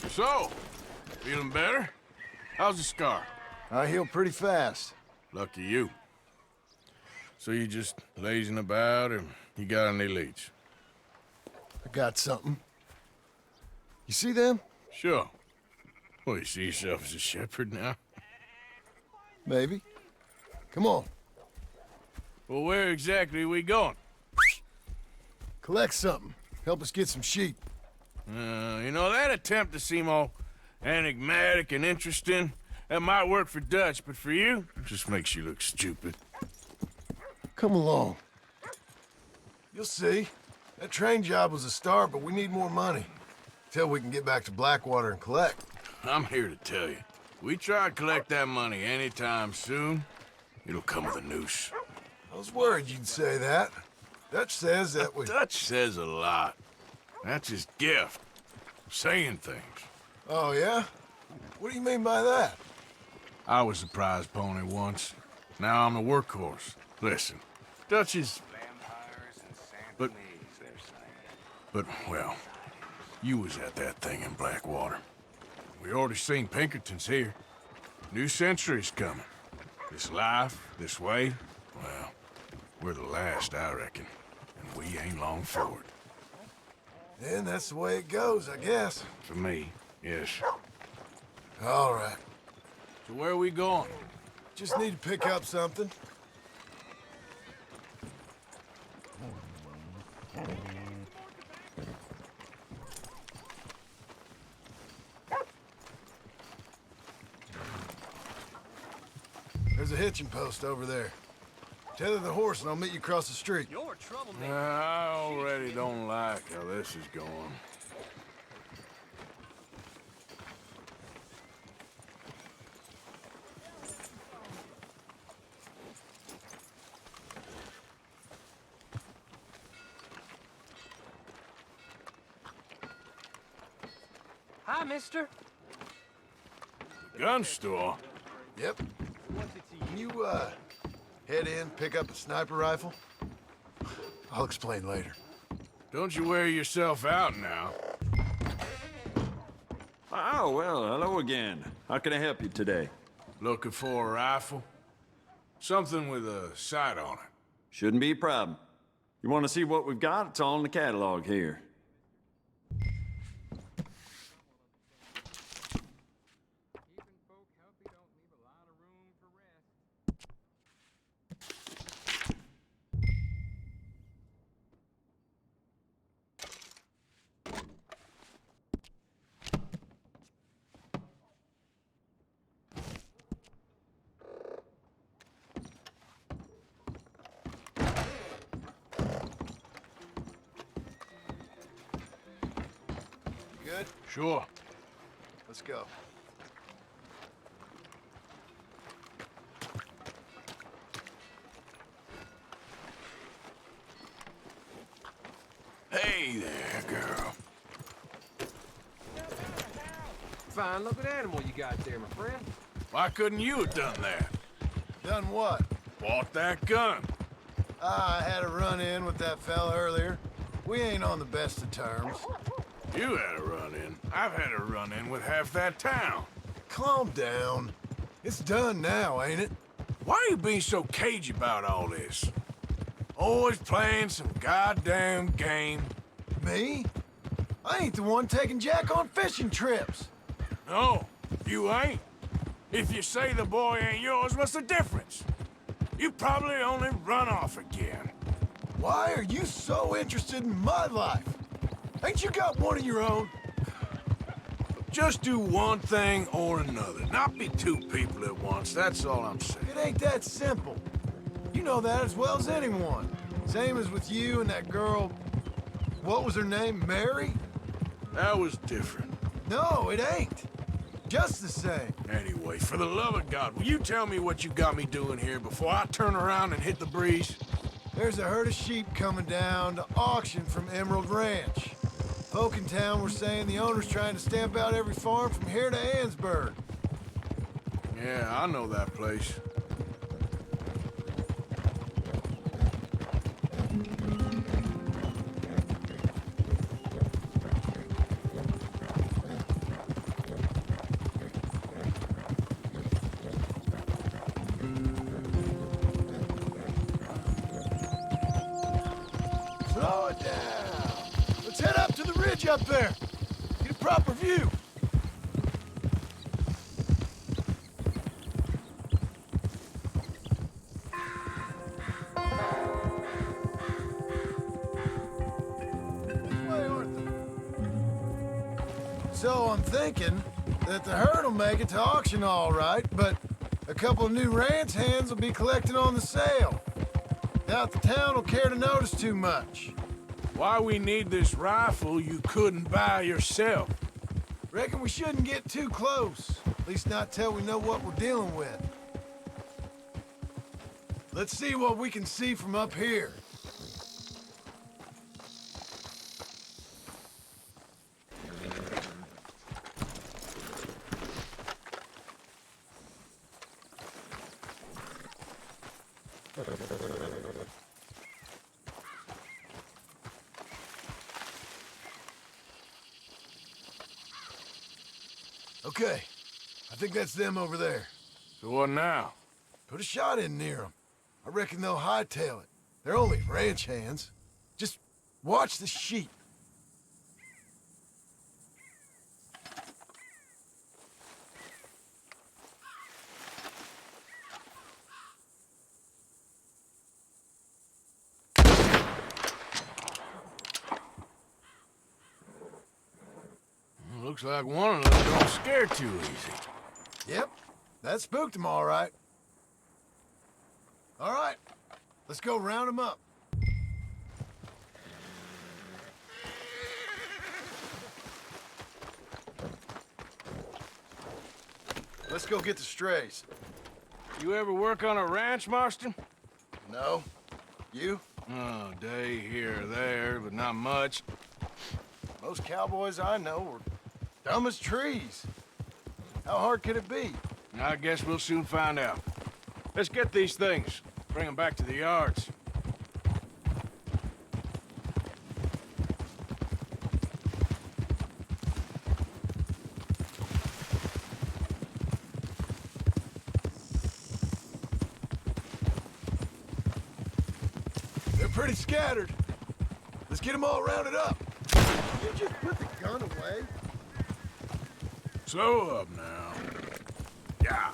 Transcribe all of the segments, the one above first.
So, feeling better? How's the scar? I heal pretty fast. Lucky you. So you just lazing about, or you got any leads? I got something. You see them? Sure. Well, you see yourself as a shepherd now? Maybe. Come on. Well, where exactly are we going? Collect something. Help us get some sheep. You know, that attempt to seem all enigmatic and interesting, that might work for Dutch, but for you, it just makes you look stupid. Come along. You'll see. That train job was a start, but we need more money. Till we can get back to Blackwater and collect. I'm here to tell you, we try to collect that money anytime soon, it'll come with a noose. I was worried you'd say that. Dutch says that we... Dutch says a lot. That's his gift. Saying things. Oh, yeah? What do you mean by that? I was the prize pony once. Now I'm the workhorse. Listen, Dutch is... But, well, you was at that thing in Blackwater. We already seen Pinkertons here. New century's coming. This life, this way, well, we're the last, I reckon. And we ain't long forward. And that's the way it goes, I guess. For me, yes. All right. So where are we going? Just need to pick up something. There's a hitching post over there. Tether the horse and I'll meet you across the street. You're a troublemaker. I already don't like how this is going. Hi, mister. Gun store? Yep. Can you, head in, pick up a sniper rifle? I'll explain later. Don't you wear yourself out now. Oh, well, hello again. How can I help you today? Looking for a rifle? Something with a sight on it. Shouldn't be a problem. You want to see what we've got? It's all in the catalog here. Good? Sure. Let's go. Hey there, girl. Fine looking animal you got there, my friend. Why couldn't you have done that? Done what? Bought that gun. I had a run-in with that fella earlier. We ain't on the best of terms. You had a run-in. I've had a run-in with half that town. Calm down. It's done now, ain't it? Why are you being so cagey about all this? Always playing some goddamn game. Me? I ain't the one taking Jack on fishing trips. No, you ain't. If you say the boy ain't yours, what's the difference? You probably only run off again. Why are you so interested in my life? Ain't you got one of your own? Just do one thing or another. Not be two people at once, that's all I'm saying. It ain't that simple. You know that as well as anyone. Same as with you and that girl... What was her name? Mary? That was different. No, it ain't. Just the same. Anyway, for the love of God, will you tell me what you got me doing here before I turn around and hit the breeze? There's a herd of sheep coming down to auction from Emerald Ranch. Folk in town were saying the owner's trying to stamp out every farm from here to Ansburg. Yeah, I know that place. bridge up there. Get a proper view. This way, Arthur. So I'm thinking that the herd will make it to auction all right, but a couple of new ranch hands will be collecting on the sale. Doubt the town will care to notice too much. Why we need this rifle you couldn't buy yourself? Reckon we shouldn't get too close. At least not till we know what we're dealing with. Let's see what we can see from up here. Okay, I think that's them over there. So what now? Put a shot in near them. I reckon they'll hightail it. They're only ranch hands. Just watch the sheep. Looks like one of them don't scare too easy. Yep, that spooked them all right. All right, let's go round them up. Let's go get the strays. You ever work on a ranch, Marston? No? You? Oh, day here or there, but not much. Most cowboys I know are dumb as trees. How hard could it be? I guess we'll soon find out. Let's get these things. Bring them back to the yards. They're pretty scattered. Let's get them all rounded up. You just put the gun away. Slow up now. Yeah.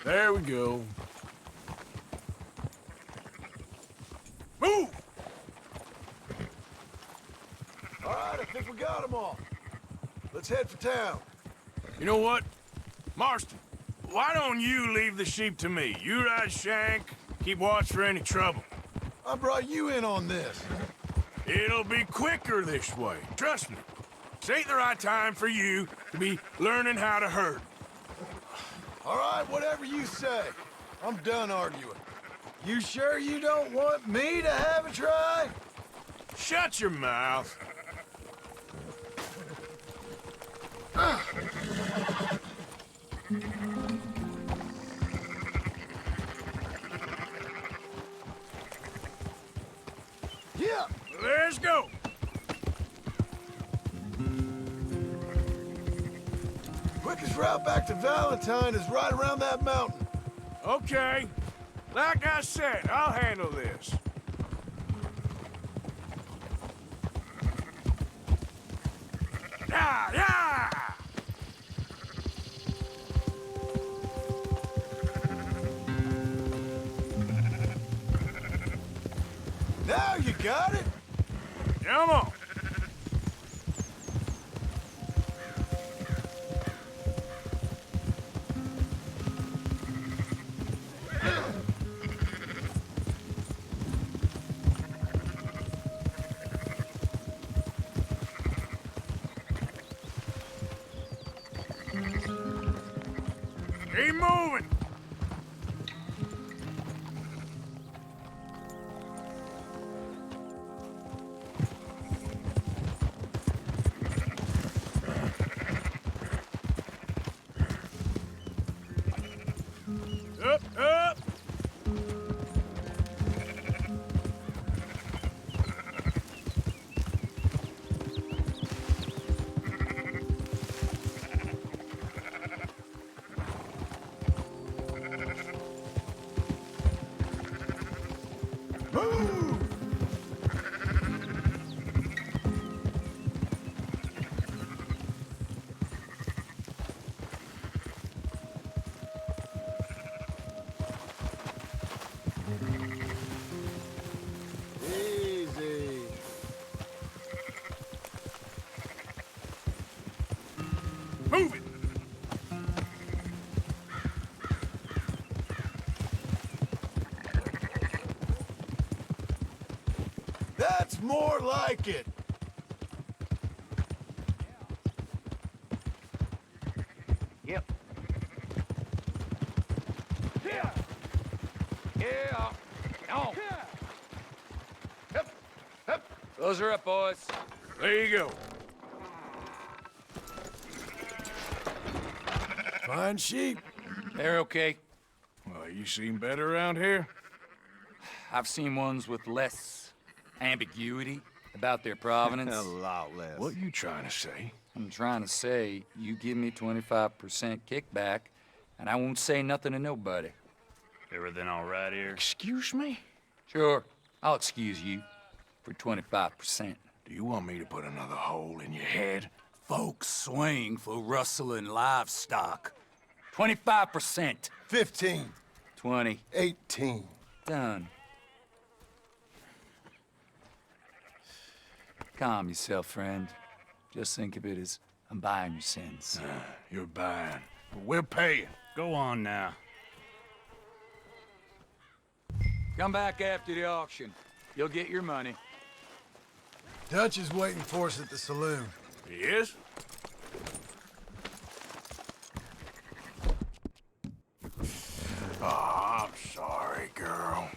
There we go. Move! All right, I think we got them all. Let's head for town. You know what? Marston, why don't you leave the sheep to me? You ride Shank, keep watch for any trouble. I brought you in on this. It'll be quicker this way, trust me. This ain't the right time for you to be learning how to herd. All right, whatever you say. I'm done arguing. You sure you don't want me to have a try? Shut your mouth. Yeah. Let's go. Quickest route back to Valentine is right around that mountain. Okay. Like I said, I'll handle this. Yeah, yeah! Now you got it. Come on. Keep moving. Up, up. Move! Easy. Move it! That's more like it. Yep. Here. Yeah. On. Hip. Hip. Those are up, boys. There you go. Fine sheep. They're okay. Well, you seem better around here. I've seen ones with less ambiguity about their provenance. A lot less. What you trying to say? I'm trying to say, you give me 25% kickback, and I won't say nothing to nobody. Everything all right here? Excuse me? Sure, I'll excuse you for 25%. Do you want me to put another hole in your head? Folks swing for rustling livestock. 25%. 15. 20. 18. Done. Calm yourself, friend. Just think of it as I'm buying your sins. You're buying, but we're paying. Go on now. Come back after the auction. You'll get your money. Dutch is waiting for us at the saloon. He is? Oh, I'm sorry, girl.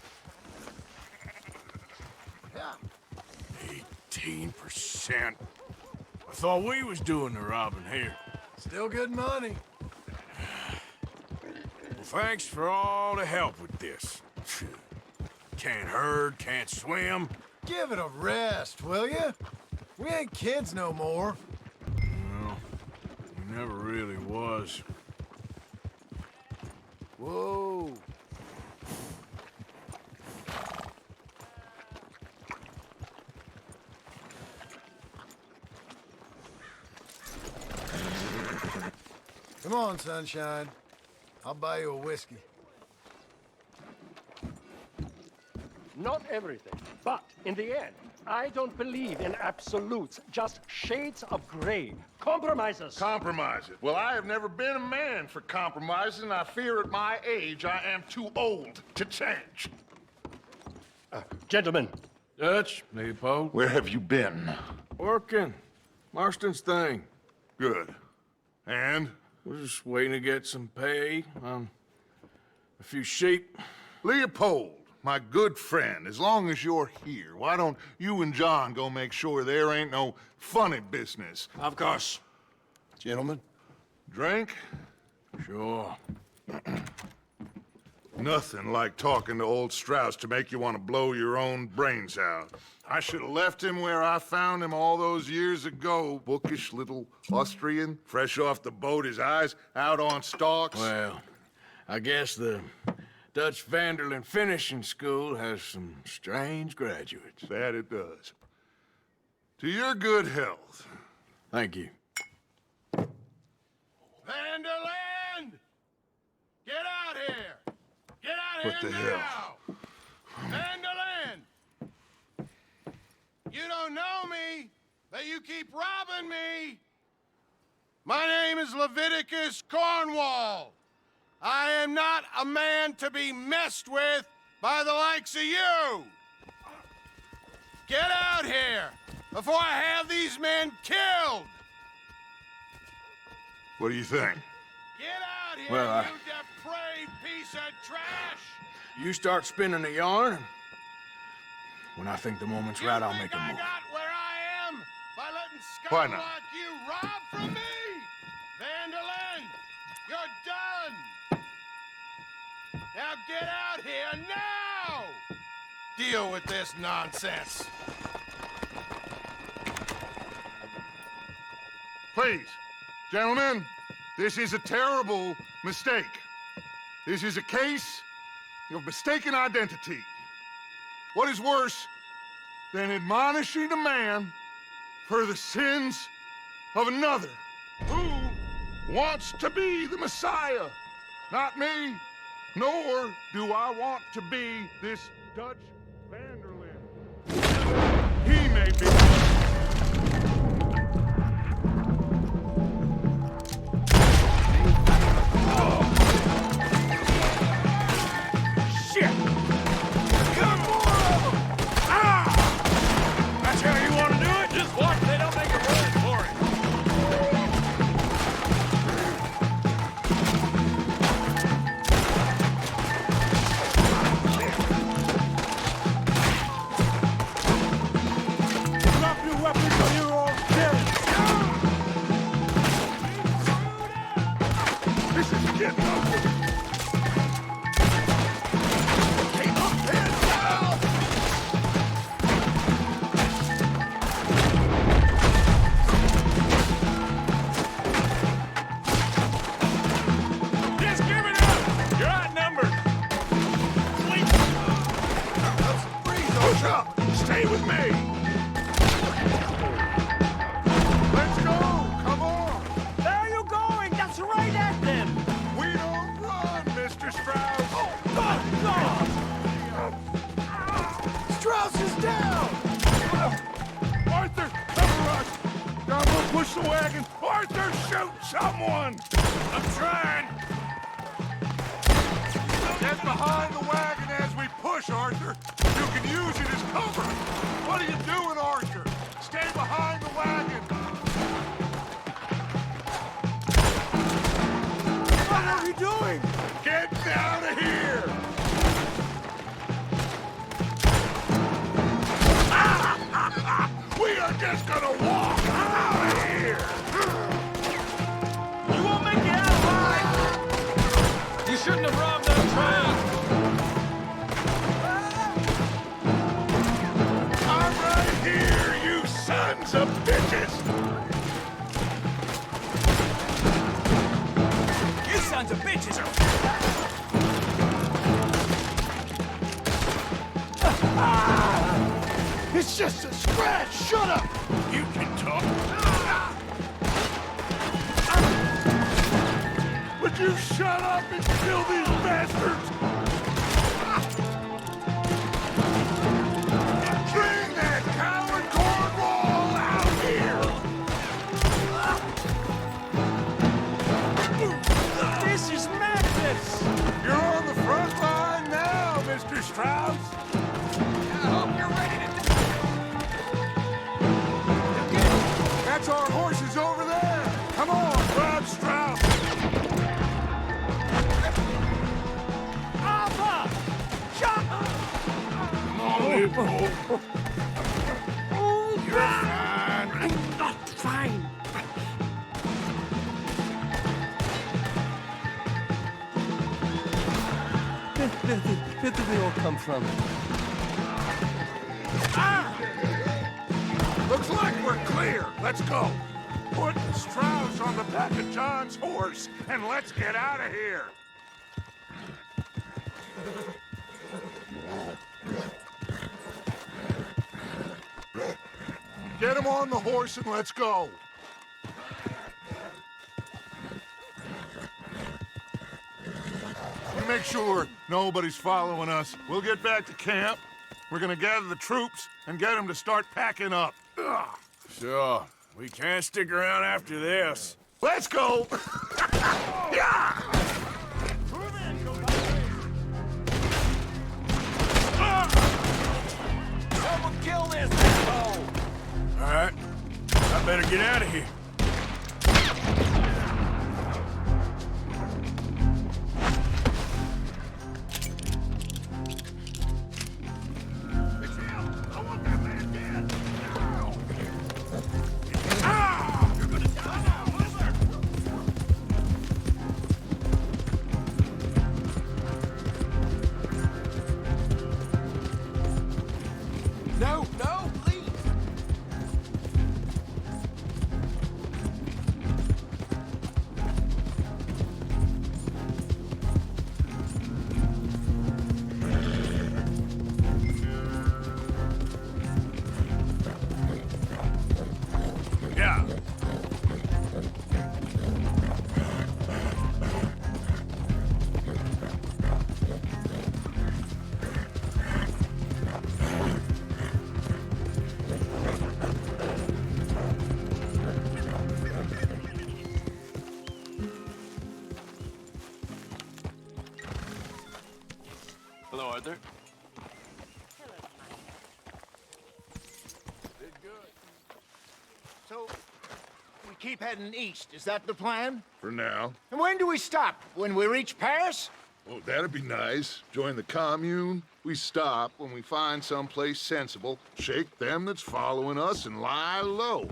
Yeah. 18%. I thought we was doing the robbing here. Still good money. Well, thanks for all the help with this. Can't herd, can't swim. Give it a rest, will you? We ain't kids no more. No, we never really was. Whoa. Come on, sunshine. I'll buy you a whiskey. Not everything, but in the end, I don't believe in absolutes, just shades of gray. Compromises. Compromise it. Well, I have never been a man for compromising. I fear at my age I am too old to change. Gentlemen, Dutch, Leopold. Where have you been? Working. Marston's thing. Good. And? We're just waiting to get some pay on a few sheep. Leopold, my good friend, as long as you're here, why don't you and John go make sure there ain't no funny business? Of course. Gentlemen. Drink? Sure. Nothing like talking to old Strauss to make you want to blow your own brains out. I should have left him where I found him all those years ago. Bookish little Austrian, fresh off the boat, his eyes out on stalks. Well, I guess the Dutch Vanderlyn Finishing School has some strange graduates. That it does. To your good health. Thank you. Vanderland! Get out here! Get out What here the now! hell? Vanderland! You don't know me, but you keep robbing me! My name is Leviticus Cornwall. I am not a man to be messed with by the likes of you! Get out here before I have these men killed! What do you think? Get out here, Well, you depraved piece of trash! You start spinning the yarn, and when I think the moment's right, I'll make a I move. got where I am by letting Why scum not? like you rob from me! Vanderlyn, you're done! Now get out here now! Deal with this nonsense. Please, gentlemen, this is a terrible mistake. This is a case of mistaken identity. what is worse than admonishing a man for the sins of another who wants to be the Messiah? Not me, nor do I want to be this Dutch Vanderlyn. He may be. Shit! Come on! Ah! That's how you want to do it? Just watch they don't make a run for it. Drop your weapons or you're all dead! This is getting ugly. Keep up head down! Just give it up! You're outnumbered! Push up! Stay with me! Let's go! Come on! Where are you going? That's right at them! We don't run, Mr. Strauss! Strauss is down! Arthur, cover us! Now we'll push the wagon! Arthur, shoot someone! I'm trying! Get behind the wagon as we push, Arthur! You can use it as cover! What are you doing, Arthur? Stay behind the wagon! What are we doing? Get out of here! We are just gonna walk out of here! You won't make it out alive! You shouldn't have robbed that train! I'm right here, you sons of bitches! You sons of bitches are... It's just a scratch! Shut up! You can talk. Would you shut up and kill these bastards? Bring that coward Cornwall out here! This is madness! You're on the front line now, Mr. Strauss. I hope you're ready to... That's our horses over there. Come on, Rob Strauss. Alpha! Shut up! Come on, Leopold. You're fine. I'm not fine. Where did they all come from? Looks like we're clear. Let's go. Put Strauss on the back of John's horse, and let's get out of here. Get him on the horse and let's go. You make sure nobody's following us. We'll get back to camp. We're gonna gather the troops and get them to start packing up. Ugh. Sure. We can't stick around after this. Let's go! Yeah! Someone kill this asshole! All right. I better get out of here. No, no, please! So, we keep heading east. Is that the plan? For now. And when do we stop? When we reach Paris? Oh, that'd be nice. Join the commune. We stop when we find someplace sensible, shake them that's following us, and lie low.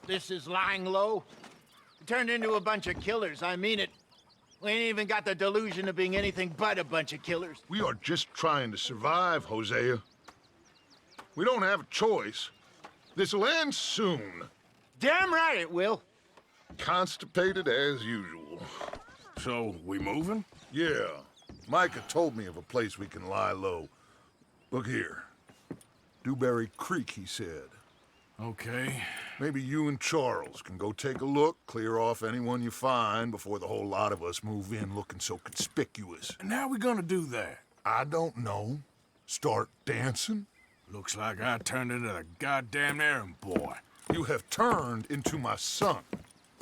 This is lying low. We turned into a bunch of killers, I mean it. We ain't even got the delusion of being anything but a bunch of killers. We are just trying to survive, Hosea. We don't have a choice. This'll end soon. Damn right it will. Constipated as usual. So, we moving? Yeah. Micah told me of a place we can lie low. Look here. Dewberry Creek, he said. Okay. Maybe you and Charles can go take a look, clear off anyone you find before the whole lot of us move in looking so conspicuous. And how we gonna do that? I don't know. Start dancing? Looks like I turned into the goddamn errand boy. You have turned into my son.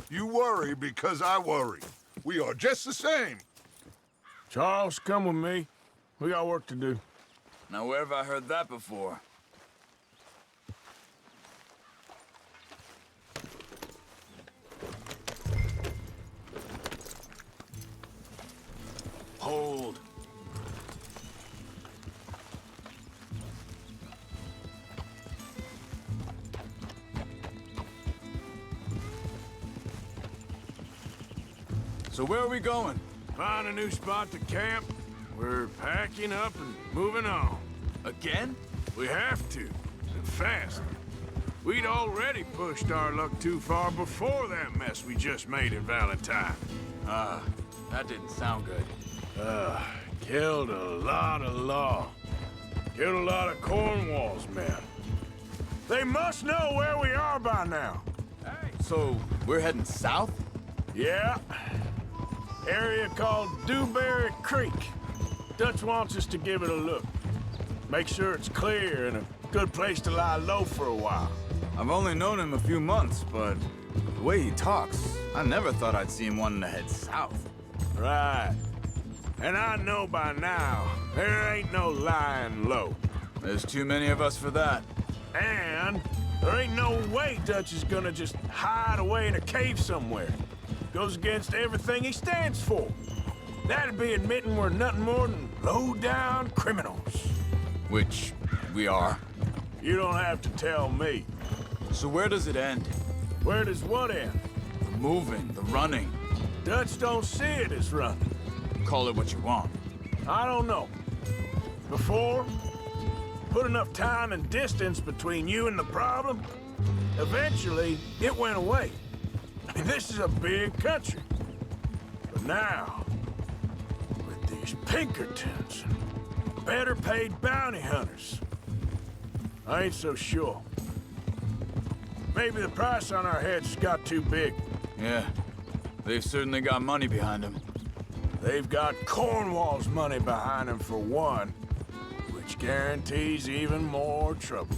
You worry because I worry. We are just the same. Charles, come with me. We got work to do. Now, where have I heard that before? Hold. So where are we going? Find a new spot to camp. We're packing up and moving on. Again? We have to, and fast. We'd already pushed our luck too far before that mess we just made in Valentine. That didn't sound good. Killed a lot of law. Killed a lot of Cornwall's men. They must know where we are by now. Hey, so we're heading south? Yeah. Area called Dewberry Creek. Dutch wants us to give it a look. Make sure it's clear and a good place to lie low for a while. I've only known him a few months, but the way he talks, I never thought I'd see him wanting to head south. Right. And I know by now, there ain't no lying low. There's too many of us for that. And there ain't no way Dutch is gonna just hide away in a cave somewhere. Goes against everything he stands for. That'd be admitting we're nothing more than low-down criminals. Which we are. You don't have to tell me. So where does it end? Where does what end? The moving, the running. Dutch don't see it as running. Call it what you want. I don't know. Before, put enough time and distance between you and the problem, eventually it went away. I mean, this is a big country. But now, with these Pinkertons and better paid bounty hunters, I ain't so sure. Maybe the price on our heads got too big. Yeah, they've certainly got money behind them. They've got Cornwall's money behind them for one, which guarantees even more trouble.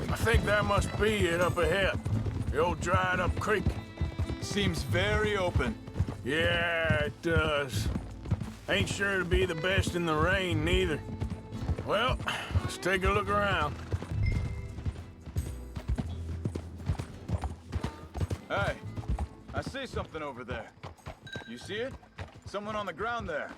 I think that must be it up ahead. The old dried-up creek. Seems very open. Yeah, it does. Ain't sure to be the best in the rain, neither. Well, let's take a look around. Hey, I see something over there. You see it? Someone on the ground there.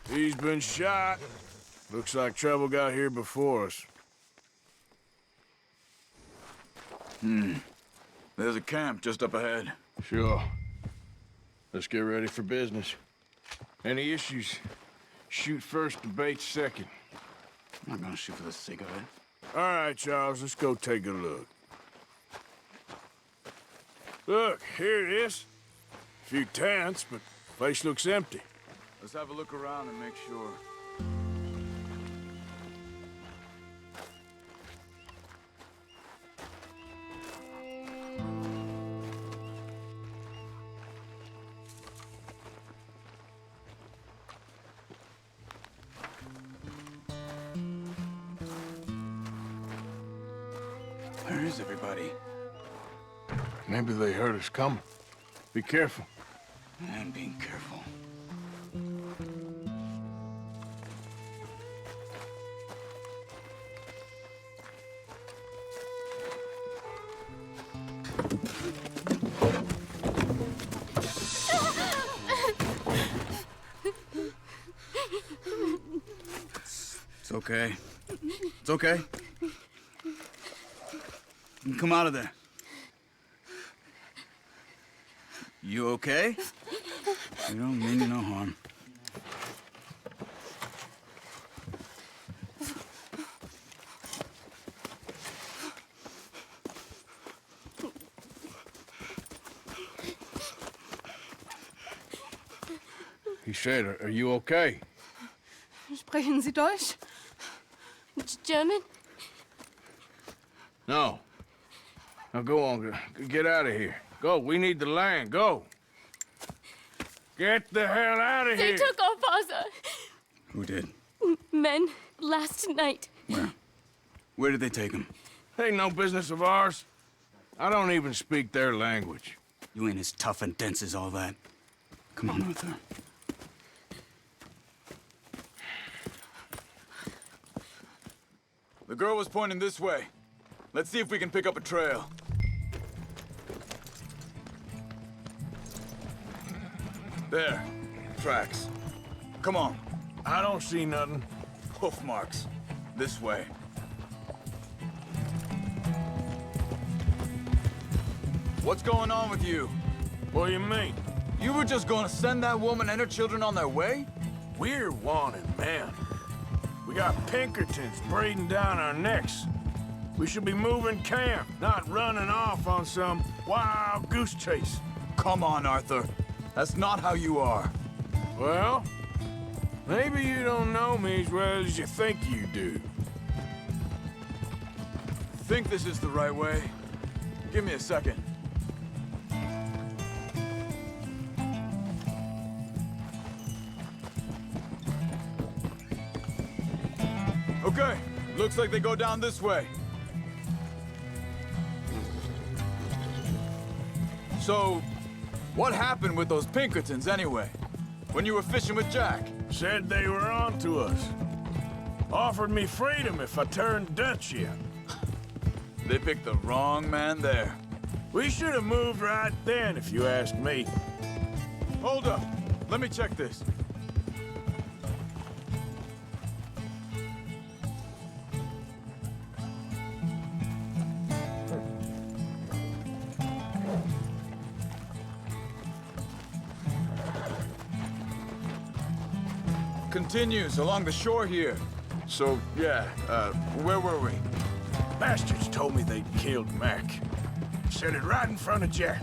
He's been shot. Looks like trouble got here before us. There's a camp just up ahead. Sure. Let's get ready for business. Any issues? Shoot first, debate second. I'm not gonna shoot for the sake of it. All right, Charles, let's go take a look. Look, here it is. A few tents, but place looks empty. Let's have a look around and make sure. Where is everybody? Maybe they heard us coming. Be careful. I'm being careful. It's okay. It's okay. You can come out of there. You okay? You don't mean you no harm. He said, are you okay? Sprechen Sie Deutsch? German? No. Now go on, get out of here. Go, we need the land, go. Get the hell out of They here. took our father. Who did? Men, last night. Where? Where did they take him? Ain't no business of ours. I don't even speak their language. You ain't as tough and dense as all that. Come on, Arthur. The girl was pointing this way. Let's see if we can pick up a trail. There. Tracks. Come on. I don't see nothing. Hoof marks. This way. What's going on with you? What do you mean? You were just gonna send that woman and her children on their way? We're wanted men. We got Pinkertons breathing down our necks. We should be moving camp, not running off on some wild goose chase. Come on, Arthur. That's not how you are. Well, maybe you don't know me as well as you think you do. Think this is the right way? Give me a second. Okay, looks like they go down this way. So, what happened with those Pinkertons anyway? When you were fishing with Jack? Said they were on to us. Offered me freedom if I turned Dutch in. They picked the wrong man there. We should have moved right then, if you ask me. Hold up. Let me check this. Continues along the shore here. So, yeah, where were we? Bastards told me they'd killed Mac. Said it right in front of Jack.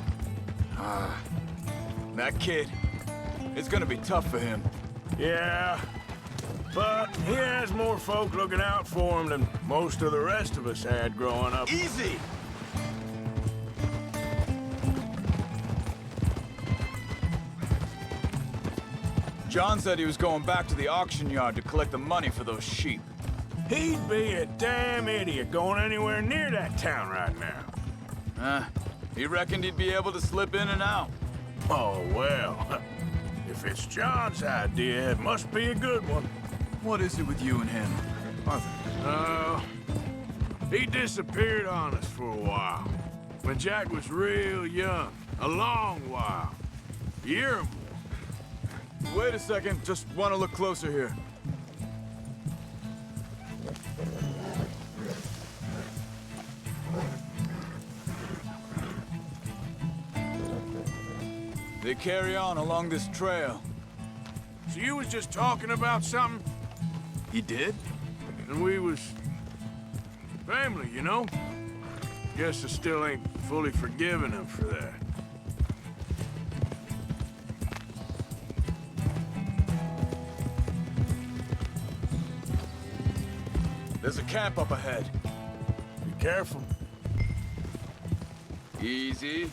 That kid. It's gonna be tough for him. Yeah, but he has more folk looking out for him than most of the rest of us had growing up. Easy! John said he was going back to the auction yard to collect the money for those sheep. He'd be a damn idiot going anywhere near that town right now. He reckoned he'd be able to slip in and out. Oh, well. If it's John's idea, it must be a good one. What is it with you and him, Arthur? He disappeared on us for a while. When Jack was real young. A long while. A year or more. Wait a second, just want to look closer here. They carry on along this trail. So you was just talking about something? He did? And we was... family, you know? Guess I still ain't fully forgiven him for that. There's a camp up ahead. Be careful. Easy.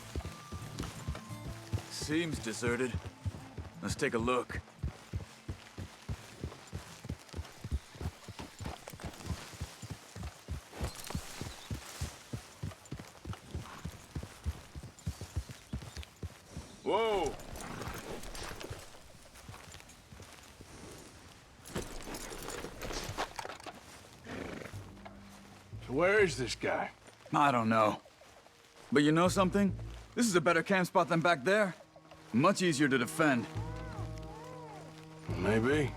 Seems deserted. Let's take a look. Whoa! So where is this guy? I don't know. But you know something? This is a better camp spot than back there. Much easier to defend. Maybe.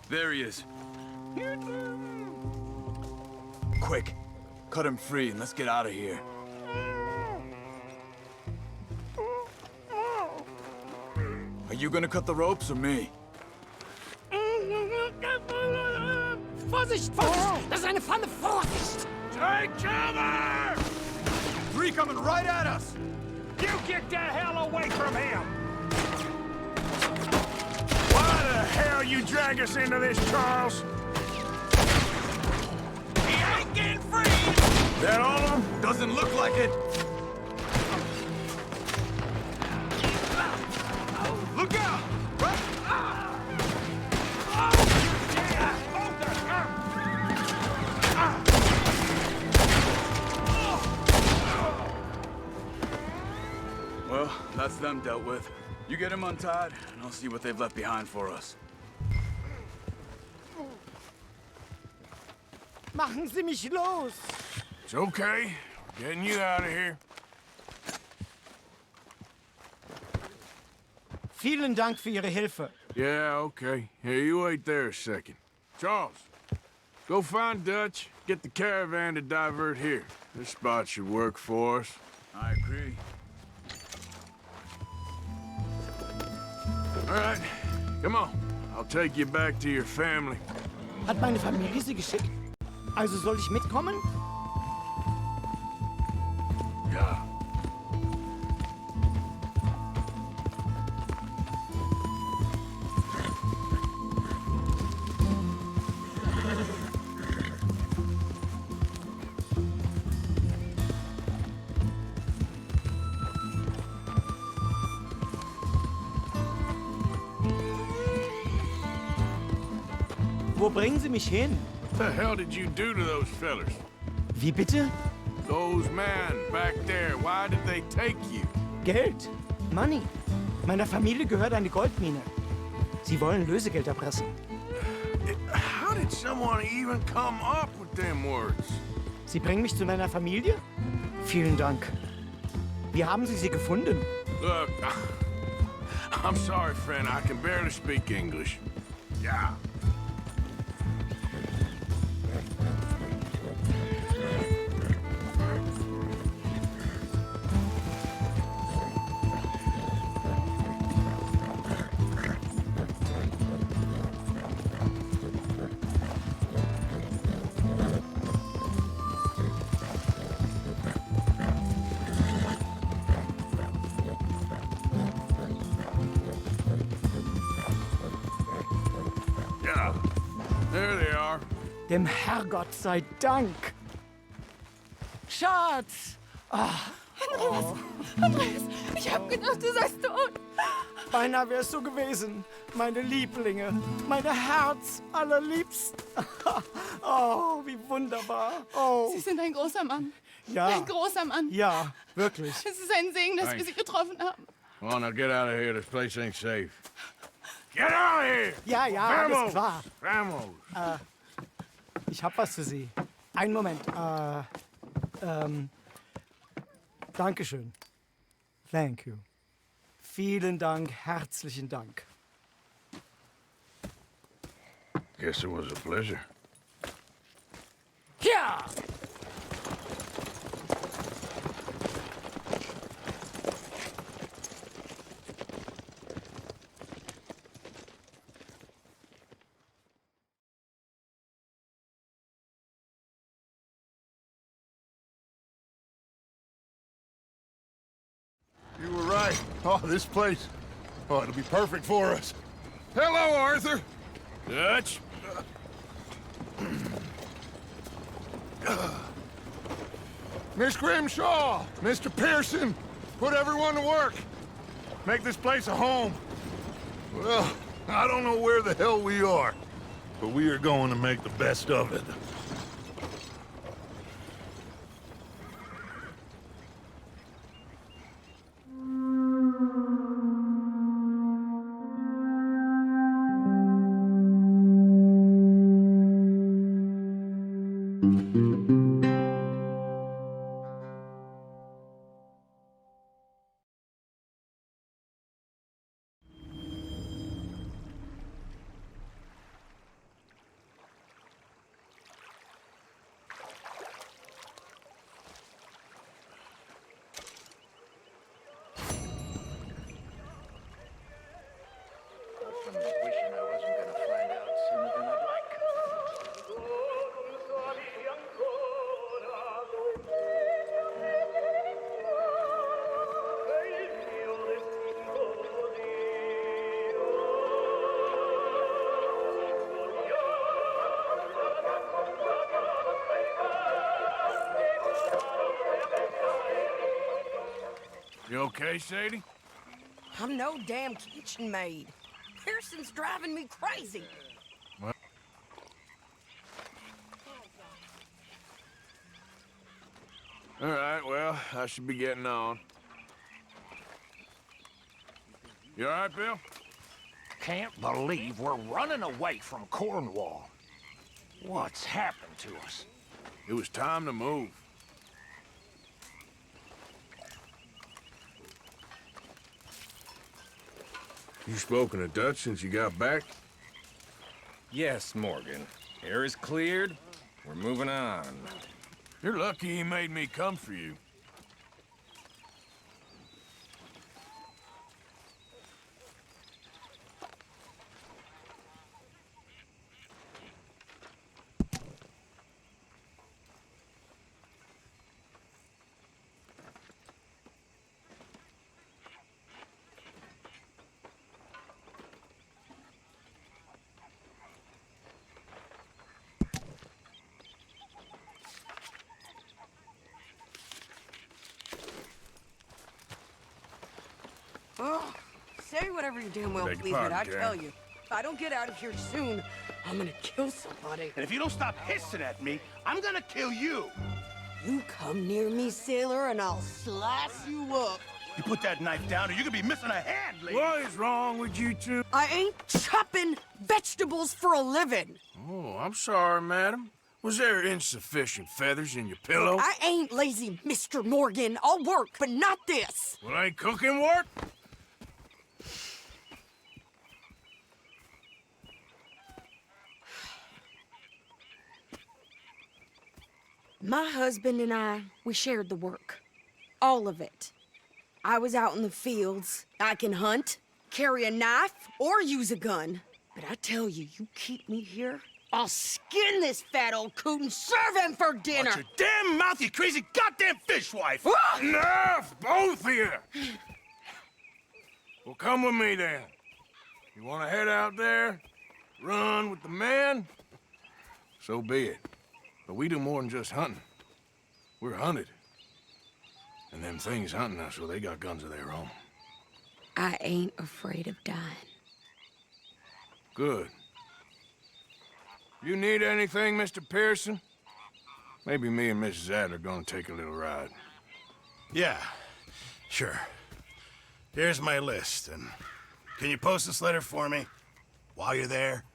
There he is. Quick, cut him free and let's get out of here. Are you gonna cut the ropes or me? Vorsicht, Vorsicht! Das ist eine Pfanne, Vorsicht! Take cover! Three coming right at us! You get the hell away from him! Why the hell you drag us into this, Charles? He ain't getting free! That all of them? Doesn't look like it. Look out! Well, that's them dealt with. You get them untied, and I'll see what they've left behind for us. Machen Sie mich los! It's okay. We're getting you out of here. Vielen Dank für Ihre Hilfe. Yeah, okay. Here, you wait there a second. Charles, go find Dutch. Get the caravan to divert here. This spot should work for us. I agree. All right, come on. I'll take you back to your family. Hat meine Familie Sie geschickt? Also soll ich mitkommen? Ja. Wo bringen Sie mich hin? What the hell did you do to those fellers? Wie bitte? Those men back there, why did they take you? Geld. Money. Meiner Familie gehört eine Goldmine. Sie wollen Lösegeld erpressen. How did someone even come up with them words? Sie bringen mich zu meiner Familie? Vielen Dank. Wie haben Sie sie gefunden? Look, I'm sorry, friend. I can barely speak English. Yeah. Yeah. There they are. Dem Herrgott sei Dank. Schatz! Andreas, ich hab gedacht, du seist tot. Beinahe wär's so gewesen. Meine Lieblinge, meine Herz allerliebsten. Oh, wie wunderbar. Oh, Sie sind ein großer Mann. ja. Ein großer Mann. Ja, wirklich. Es ist ein Segen, dass wir Sie getroffen haben. Come on, now get out of here. This place ain't safe. Get out of here! Ja, ja, alles Vamos! klar. Vamos! Ich hab was für Sie. Einen Moment. Dankeschön. Thank you. Vielen Dank, herzlichen Dank. Guess it was a pleasure. Ja! You were right. Oh, this place. Oh, it'll be perfect for us. Hello, Arthur. Dutch? Miss Grimshaw, Mr. Pearson, put everyone to work. Make this place a home. Well, I don't know where the hell we are, but we are going to make the best of it. Wishing I wasn't gonna find out sooner than I'd like. You okay, Sadie? I'm no damn kitchen maid. Pearson's driving me crazy. What? All right, well, I should be getting on. You all right, Bill? Can't believe we're running away from Cornwall. What's happened to us? It was time to move. You spoken to Dutch since you got back? Yes, Morgan. Air is cleared. We're moving on. You're lucky he made me come for you. Oh, say whatever you damn well Beg your please, but I pardon, tell Karen. you, if I don't get out of here soon, I'm gonna kill somebody. And if you don't stop hissing at me, I'm gonna kill you. You come near me, sailor, and I'll slice you up. You put that knife down or you could be missing a hand, lady. What is wrong with you two? I ain't chopping vegetables for a living. Oh, I'm sorry, madam. Was there insufficient feathers in your pillow? I ain't lazy, Mr. Morgan. I'll work, but not this. Well, ain't cooking work? My husband and I, we shared the work. All of it. I was out in the fields. I can hunt, carry a knife, or use a gun. But I tell you, you keep me here, I'll skin this fat old coot and serve him for dinner. Watch your damn mouth, you crazy goddamn fishwife! Enough, both of you! Well, come with me then. You want to head out there, run with the men? So be it. But we do more than just hunting. We're hunted. And them things hunting us, well, they got guns of their own. I ain't afraid of dying. Good. You need anything, Mr. Pearson? Maybe me and Mrs. Adler are gonna take a little ride. Yeah, sure. Here's my list, and can you post this letter for me while you're there?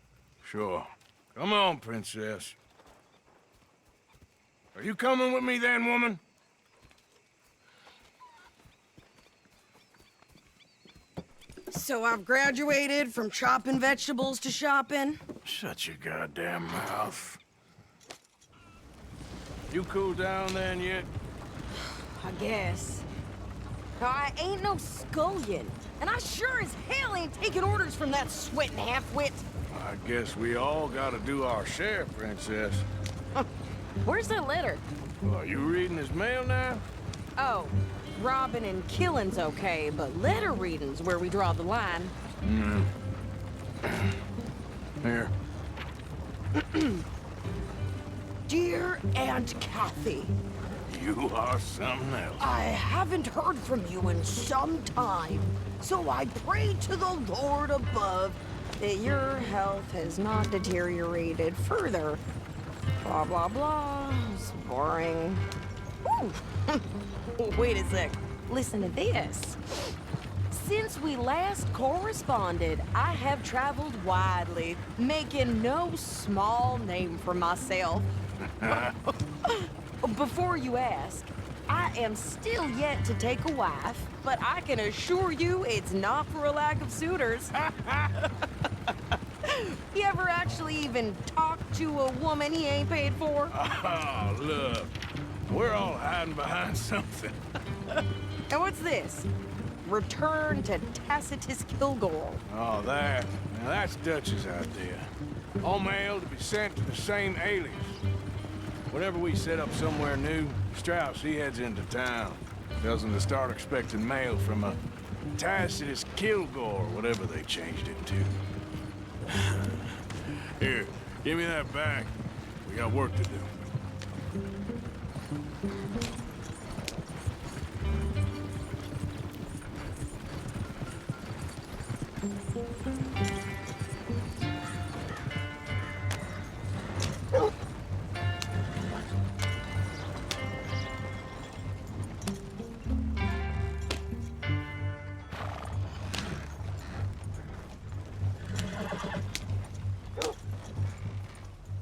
Sure. Come on, Princess. Are you coming with me then, woman? So I've graduated from chopping vegetables to shopping. Shut your goddamn mouth. You cooled down then yet? I guess. Now, I ain't no scullion, and I sure as hell ain't taking orders from that sweating half-wit. I guess we all gotta do our share, Princess. Where's that letter? Are you reading his mail now? Oh, robbing and killing's okay, but letter reading's where we draw the line. Here. Dear Aunt Kathy, You are something else. I haven't heard from you in some time, so I pray to the Lord above that your health has not deteriorated further. Blah, blah, blah. It's boring. Ooh. Wait a sec. Listen to this. Since we last corresponded, I have traveled widely, making no small name for myself. Before you ask, I am still yet to take a wife, but I can assure you it's not for a lack of suitors. You ever actually even talk to a woman he ain't paid for? Oh, look. We're all hiding behind something. And what's this? Return to Tacitus Kilgore. Oh, that. Now, that's Dutch's idea. All mail to be sent to the same alias. Whenever we set up somewhere new, Strauss, he heads into town. Tells them to start expecting mail from a Tacitus Kilgore, whatever they changed it to. Here, give me that back. We got work to do.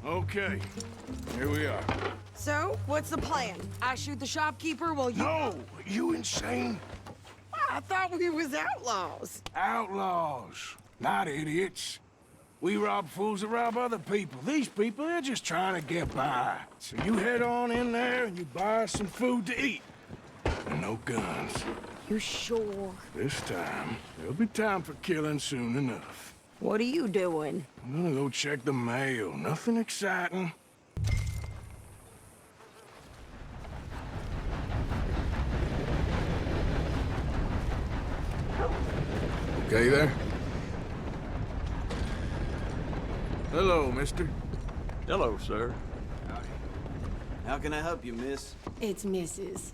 Okay, here we are. So, what's the plan? I shoot the shopkeeper while you... No! You insane? I thought we was outlaws. Outlaws, not idiots. We rob fools that rob other people. These people, they're just trying to get by. So you head on in there and you buy some food to eat. And no guns. You sure? This time, there'll be time for killing soon enough. What are you doing? I'm gonna go check the mail. Nothing exciting. Okay there? Hello, mister. Hello, sir. How can I help you, miss? It's Mrs.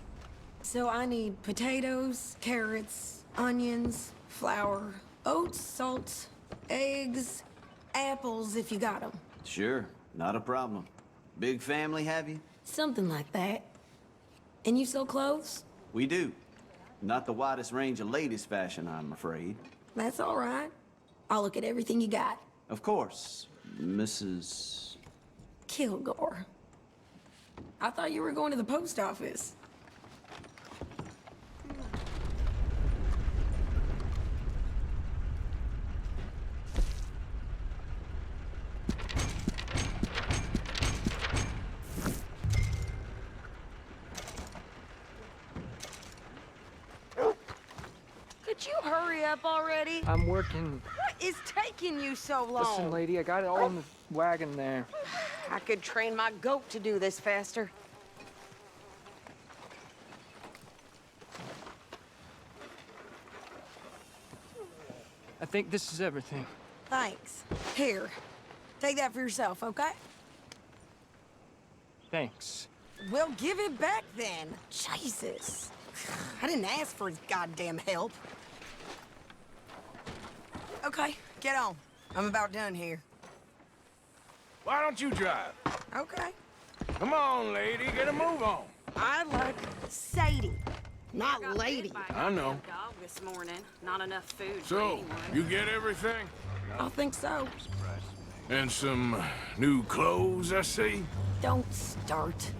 So I need potatoes, carrots, onions, flour, oats, salt, eggs, apples if you got them. Sure, not a problem. Big family, have you? Something like that. And you sell clothes? We do. Not the widest range of ladies' fashion, I'm afraid. That's all right. I'll look at everything you got. Of course, Mrs. Kilgore. I thought you were going to the post office. Could you hurry up already? I'm working. What is taking you so long? Listen, lady, I got it all in the wagon there. I could train my goat to do this faster. I think this is everything. Thanks. Here, take that for yourself, okay? Thanks. Well, give it back then. Jesus. I didn't ask for his goddamn help. Okay, get on. I'm about done here. Why don't you drive? Okay. Come on, lady, get a move on. I like Sadie, not lady. I know. Dog this morning. Not enough food for So, anyone. you get everything? I think so. And some new clothes, I see? Don't start.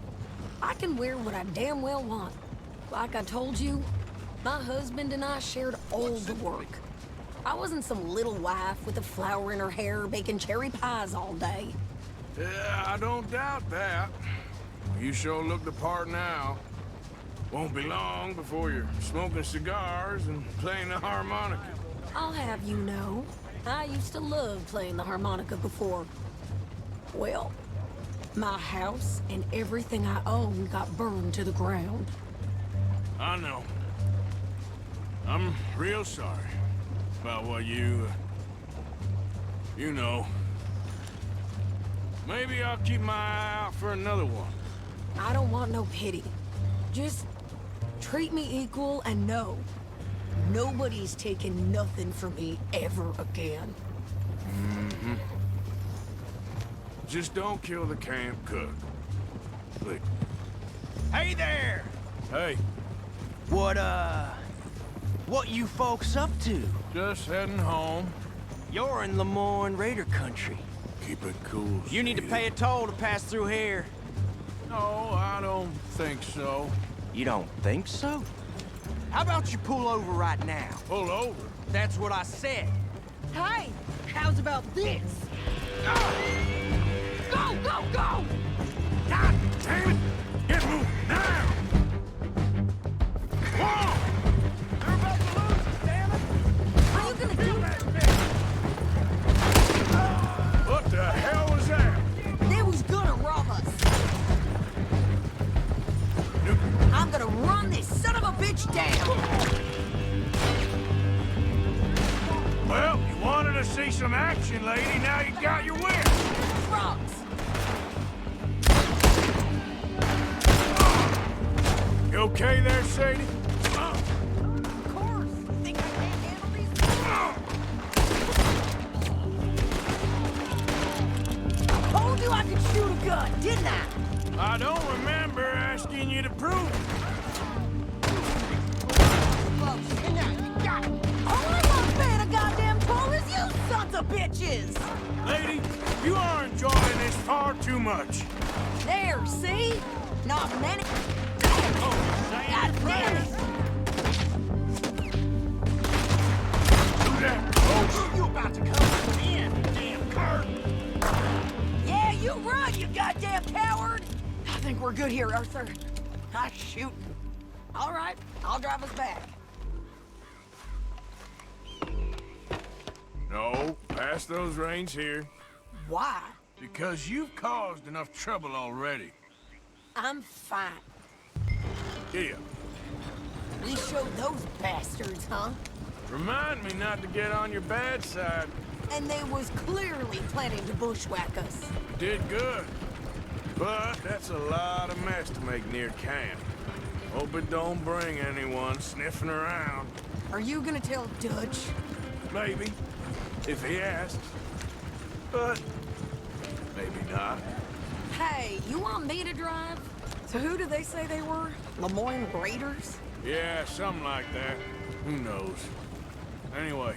I can wear what I damn well want. Like I told you, my husband and I shared all the work. I wasn't some little wife with a flower in her hair baking cherry pies all day. Yeah, I don't doubt that. You sure look the part now. Won't be long before you're smoking cigars and playing the harmonica. I'll have you know, I used to love playing the harmonica before. Well, my house and everything I own got burned to the ground. I know. I'm real sorry about what you know. Maybe I'll keep my eye out for another one. I don't want no pity. Just treat me equal and know nobody's taking nothing from me ever again. Mm-hmm. Just don't kill the camp cook. Please. Hey there! Hey, What you folks up to? just heading home. You're in Lemoyne Raider country. Keep it cool. You need to Sadie. pay a toll to pass through here. No, I don't think so. You don't think so? How about you pull over right now? Pull over? That's what I said. Hey, how's about this? Go, go, go! God damn it! Get moving now! Whoa! They're about to lose us, damn it! Are you gonna do that? What the hell was that? They was gonna rob us. I'm gonna run this son of a bitch down. Well, you wanted to see some action, lady. Now you got your wish. Rocks. You okay there, Sadie? Of course. Think I can't handle these? I told you I could shoot a gun, didn't I? I don't remember asking you to prove it. And now you got it. All I'm not paying a goddamn toll is you sons of bitches! Lady, you are enjoying this far too much. There, see? Not many. God damn it! Do that, folks. You about to come in, damn cur! Yeah, you run, you goddamn coward! I think we're good here, Arthur. Ah, shoot. All right, I'll drive us back. No, pass those reins here. Why? Because you've caused enough trouble already. I'm fine. Here. We showed those bastards, huh? Remind me not to get on your bad side. And they was clearly planning to bushwhack us. You did good. But that's a lot of mess to make near camp. Hope it don't bring anyone sniffing around. Are you gonna tell Dutch? Maybe, if he asks. But maybe not. Hey, you want me to drive? So who do they say they were? Lemoyne Raiders? Yeah, something like that. Who knows? Anyway,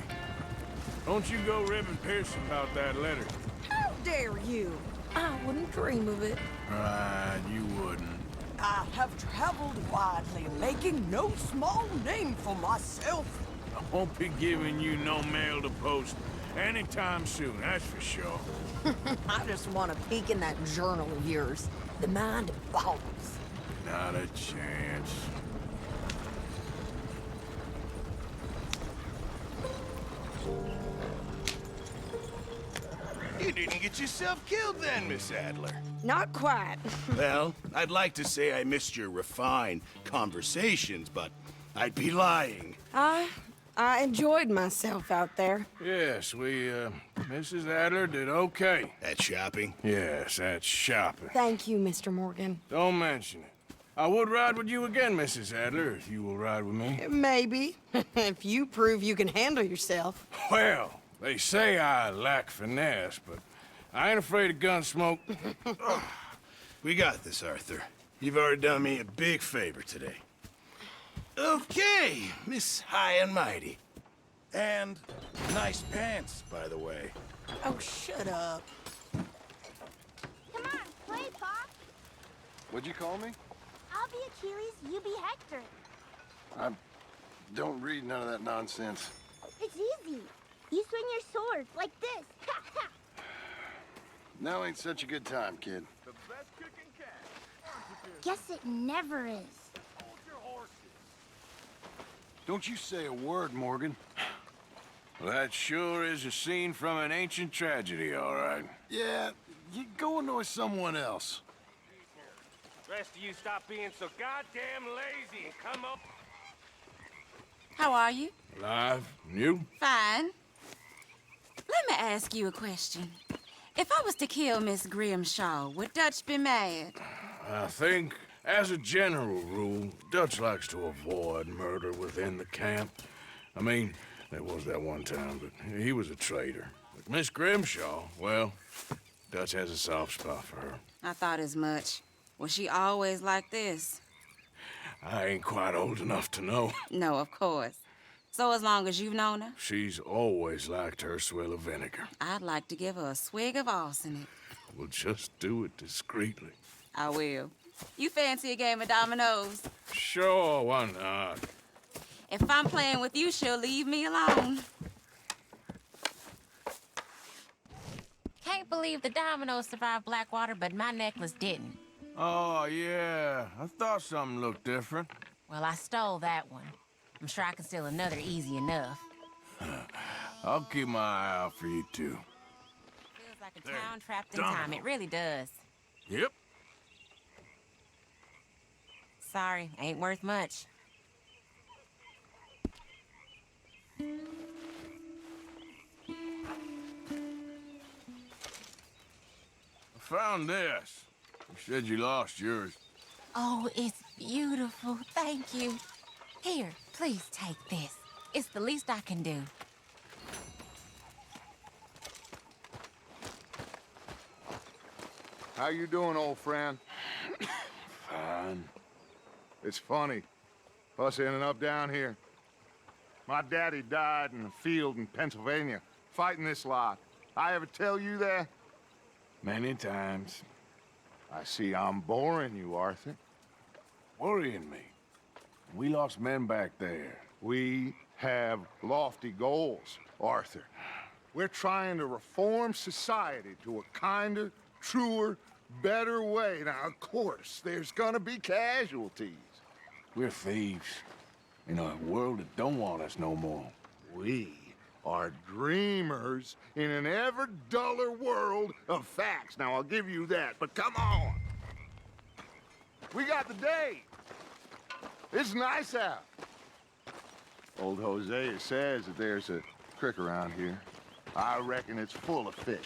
don't you go ribbing Pearson about that letter. How dare you? I wouldn't dream of it. Right, you wouldn't. I have traveled widely, making no small name for myself. I won't be giving you no mail to post anytime soon, that's for sure. I just want to peek in that journal of yours. The mind boggles. Not a chance. You didn't get yourself killed then, Miss Adler. Not quite. Well, I'd like to say I missed your refined conversations, but I'd be lying. I enjoyed myself out there. Yes, Mrs. Adler did okay. At shopping? Yes, that's shopping. Thank you, Mr. Morgan. Don't mention it. I would ride with you again, Mrs. Adler, if you will ride with me. Maybe. If you prove you can handle yourself. Well, they say I lack finesse, but I ain't afraid of gun smoke. We got this, Arthur. You've already done me a big favor today. Okay, Miss High and Mighty. And nice pants, by the way. Oh, shut up. Come on, play, Pop. What'd you call me? I'll be Achilles, you be Hector. I don't read none of that nonsense. It's easy. You swing your sword like this. Ha ha! Now ain't such a good time, kid. The best cooking cat. Guess it never is. Hold your horses. Don't you say a word, Morgan. Well, that sure is a scene from an ancient tragedy, all right. Yeah, you go annoy someone else. Rest of you stop being so goddamn lazy and come up. How are you? Alive? And you? Fine. Let me ask you a question. If I was to kill Miss Grimshaw, would Dutch be mad? I think, as a general rule, Dutch likes to avoid murder within the camp. I mean, there was that one time, but he was a traitor. But Miss Grimshaw, well, Dutch has a soft spot for her. I thought as much. Was she always like this? I ain't quite old enough to know. No, of course. So as long as you've known her? She's always liked her swill of vinegar. I'd like to give her a swig of arsenic. We'll just do it discreetly. I will. You fancy a game of dominoes? Sure, why not? If I'm playing with you, she'll leave me alone. Can't believe the dominoes survived Blackwater, but my necklace didn't. Oh, yeah. I thought something looked different. Well, I stole that one. I'm sure I can steal another easy enough. I'll keep my eye out for you, too. Feels like a town trapped in time. It really does. Yep. Sorry, ain't worth much. I found this. You said you lost yours. Oh, it's beautiful. Thank you. Here, please take this. It's the least I can do. How you doing, old friend? Fine. It's funny. Us ending up down here. My daddy died in the field in Pennsylvania, fighting this lot. I ever tell you that? Many times. I see I'm boring you, Arthur. Worrying me. We lost men back there. We have lofty goals, Arthur. We're trying to reform society to a kinder, truer, better way. Now, of course, there's gonna be casualties. We're thieves in a world that don't want us no more. We are dreamers in an ever duller world of facts. Now, I'll give you that, but come on. We got the day. It's nice out. Old Hosea says that there's a creek around here. I reckon it's full of fish.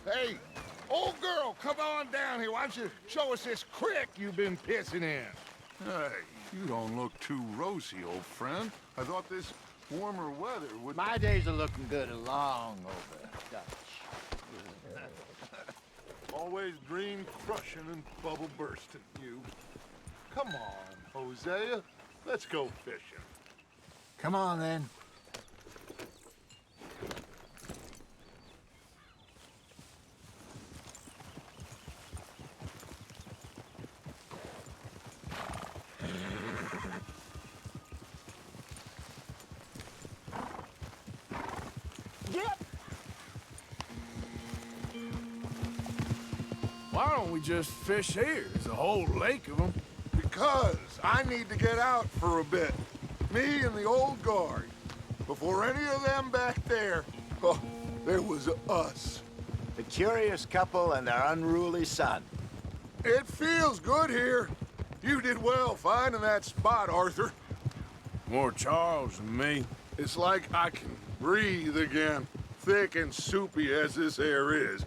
Hey, old girl, come on down here. Why don't you show us this creek you've been pissing in? Hey, you don't look too rosy, old friend. I thought this warmer weather would... My days are looking good along over, Dutch. Always dream crushing and bubble bursting, you. Come on, Hosea. Let's go fishing. Come on, then. Why don't we just fish here? There's a whole lake of them. Because I need to get out for a bit. Me and the old guard. Before any of them back there, oh, there was us. The curious couple and their unruly son. It feels good here. You did well finding that spot, Arthur. More Charles than me. It's like I can breathe again, thick and soupy as this air is.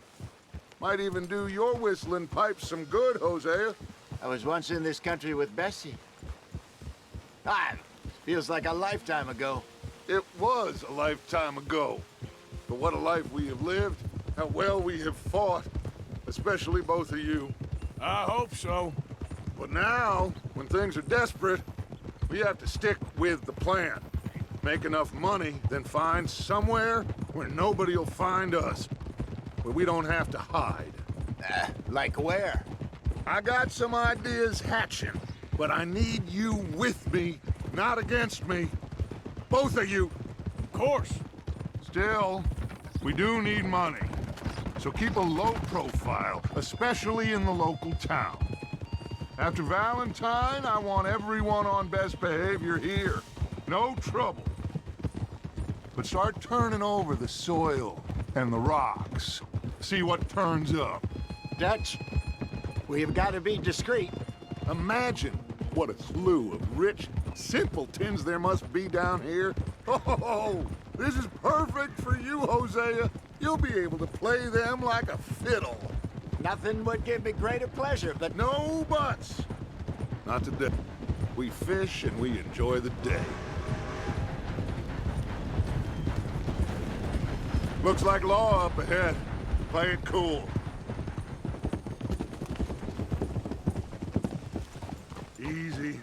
Might even do your whistling pipes some good, Hosea. I was once in this country with Bessie. Ah, feels like a lifetime ago. It was a lifetime ago. But what a life we have lived, how well we have fought, especially both of you. I hope so. But now, when things are desperate, we have to stick with the plan. Make enough money, then find somewhere where nobody will find us. Where we don't have to hide. Like where? I got some ideas hatching, but I need you with me, not against me. Both of you. Of course. Still, we do need money. So keep a low profile, especially in the local town. After Valentine, I want everyone on best behavior here. No trouble. But start turning over the soil and the rocks. See what turns up. Dutch, we've got to be discreet. Imagine what a slew of rich simpletons there must be down here. Oh, this is perfect for you, Hosea. You'll be able to play them like a fiddle. Nothing would give me greater pleasure, but... No buts. Not today. We fish and we enjoy the day. Looks like law up ahead. Play it cool. Easy.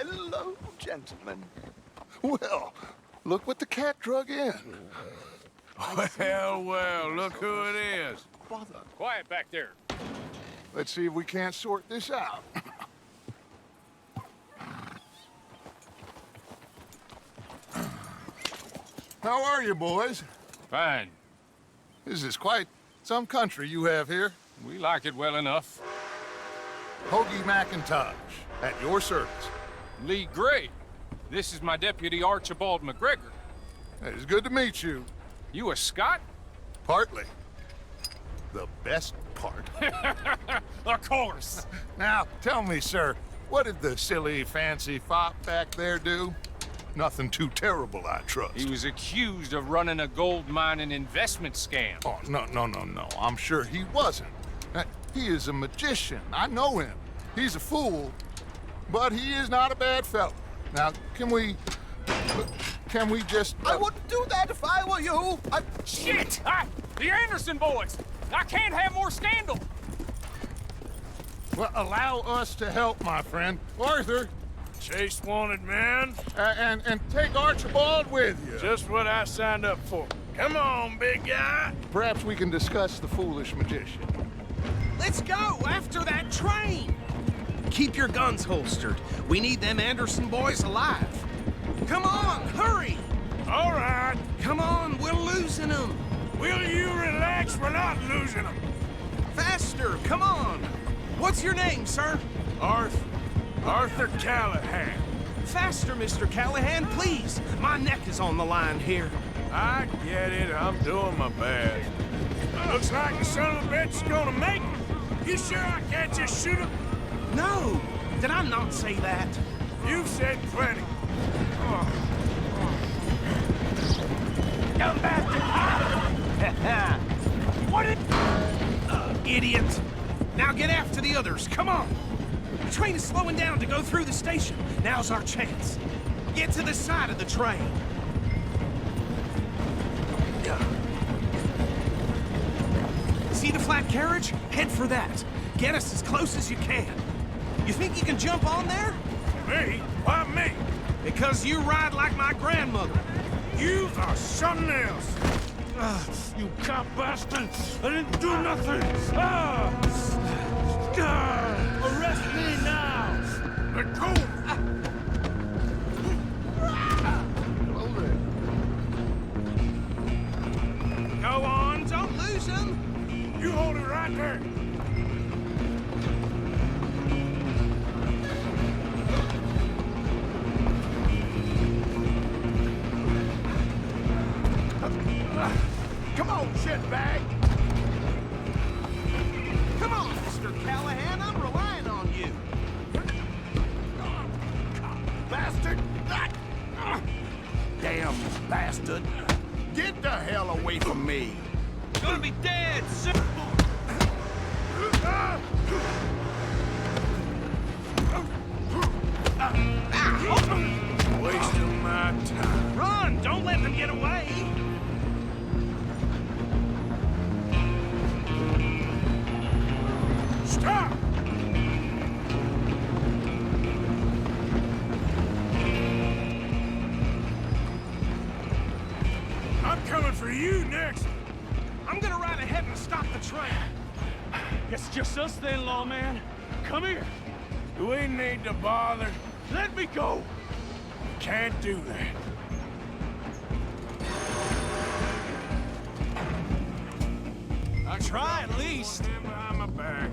Hello, gentlemen. Well, look what the cat drug in. Well, look who it is. Bother. Quiet back there. Let's see if we can't sort this out. How are you, boys? Fine. This is quite some country you have here. We like it well enough. Hoagie McIntosh, at your service. Lee Gray. This is my deputy Archibald McGregor. It's good to meet you. You a Scot? Partly. The best part. Of course. Now, tell me, sir, what did the silly, fancy fop back there do? Nothing too terrible, I trust. He was accused of running a gold mining investment scam. Oh, no. I'm sure he wasn't. He is a magician. I know him. He's a fool, but he is not a bad fellow. Now, can we just... I wouldn't do that if I were you. Shit! The Anderson boys! I can't have more scandal! Well, allow us to help, my friend. Arthur! Chase wanted man. And take Archibald with you. Just what I signed up for. Come on, big guy. Perhaps we can discuss the foolish magician. Let's go after that train. Keep your guns holstered. We need them Anderson boys alive. Come on, hurry. All right. Come on, we're losing them. Will you relax? We're not losing them. Faster, come on. What's your name, sir? Arthur Callahan. Faster, Mr. Callahan, please. My neck is on the line here. I get it. I'm doing my best. Looks like the son of a bitch is gonna make it. You sure I can't just shoot him? No. Did I not say that? You've said plenty. Dumb bastard! What it? Idiot! Now get after the others, come on! The train is slowing down to go through the station. Now's our chance. Get to the side of the train. See the flat carriage? Head for that. Get us as close as you can. You think you can jump on there? Me? Why me? Because you ride like my grandmother. You are something else. You cop bastard! I didn't do nothing! Arrest me now! Let go! Go on, don't lose him! You hold it right there! Come on, shitbag! Come on, Mr. Callahan, I'm relying on you. Bastard! Damn bastard. Get the hell away from me! Gonna be dead soon. Wasting my time. Run! Don't let them get away! Stop! I'm coming for you next. I'm gonna ride ahead and stop the train. It's just us then, lawman. Come here. Do we need to bother? Let me go. Can't do that. I'll try at least. Stand behind my back.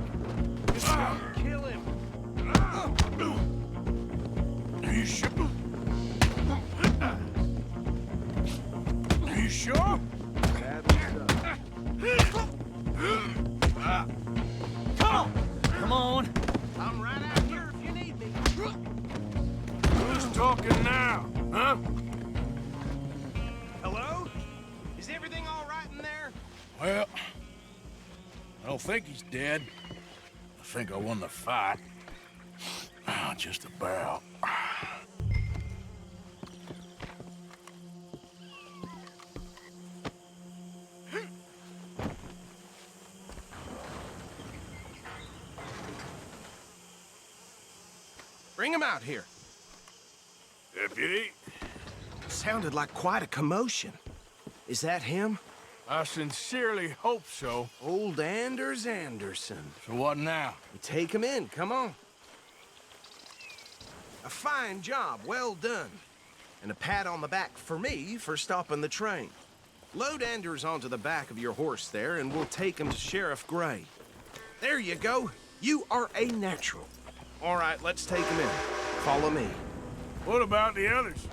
Kill him. Are you sure? Are you sure? Come on. I'm right out here if you need me. Who's talking now, huh? Hello? Is everything all right in there? Well, I don't think he's dead. I think I won the fight. Just about. Bring him out here. Deputy? Sounded like quite a commotion. Is that him? I sincerely hope so. Old Anders Anderson. So what now? Take him in, come on. A fine job, well done. And a pat on the back for me for stopping the train. Load Anders onto the back of your horse there, and we'll take him to Sheriff Gray. There you go. You are a natural. All right, let's take him in. Follow me. What about the others?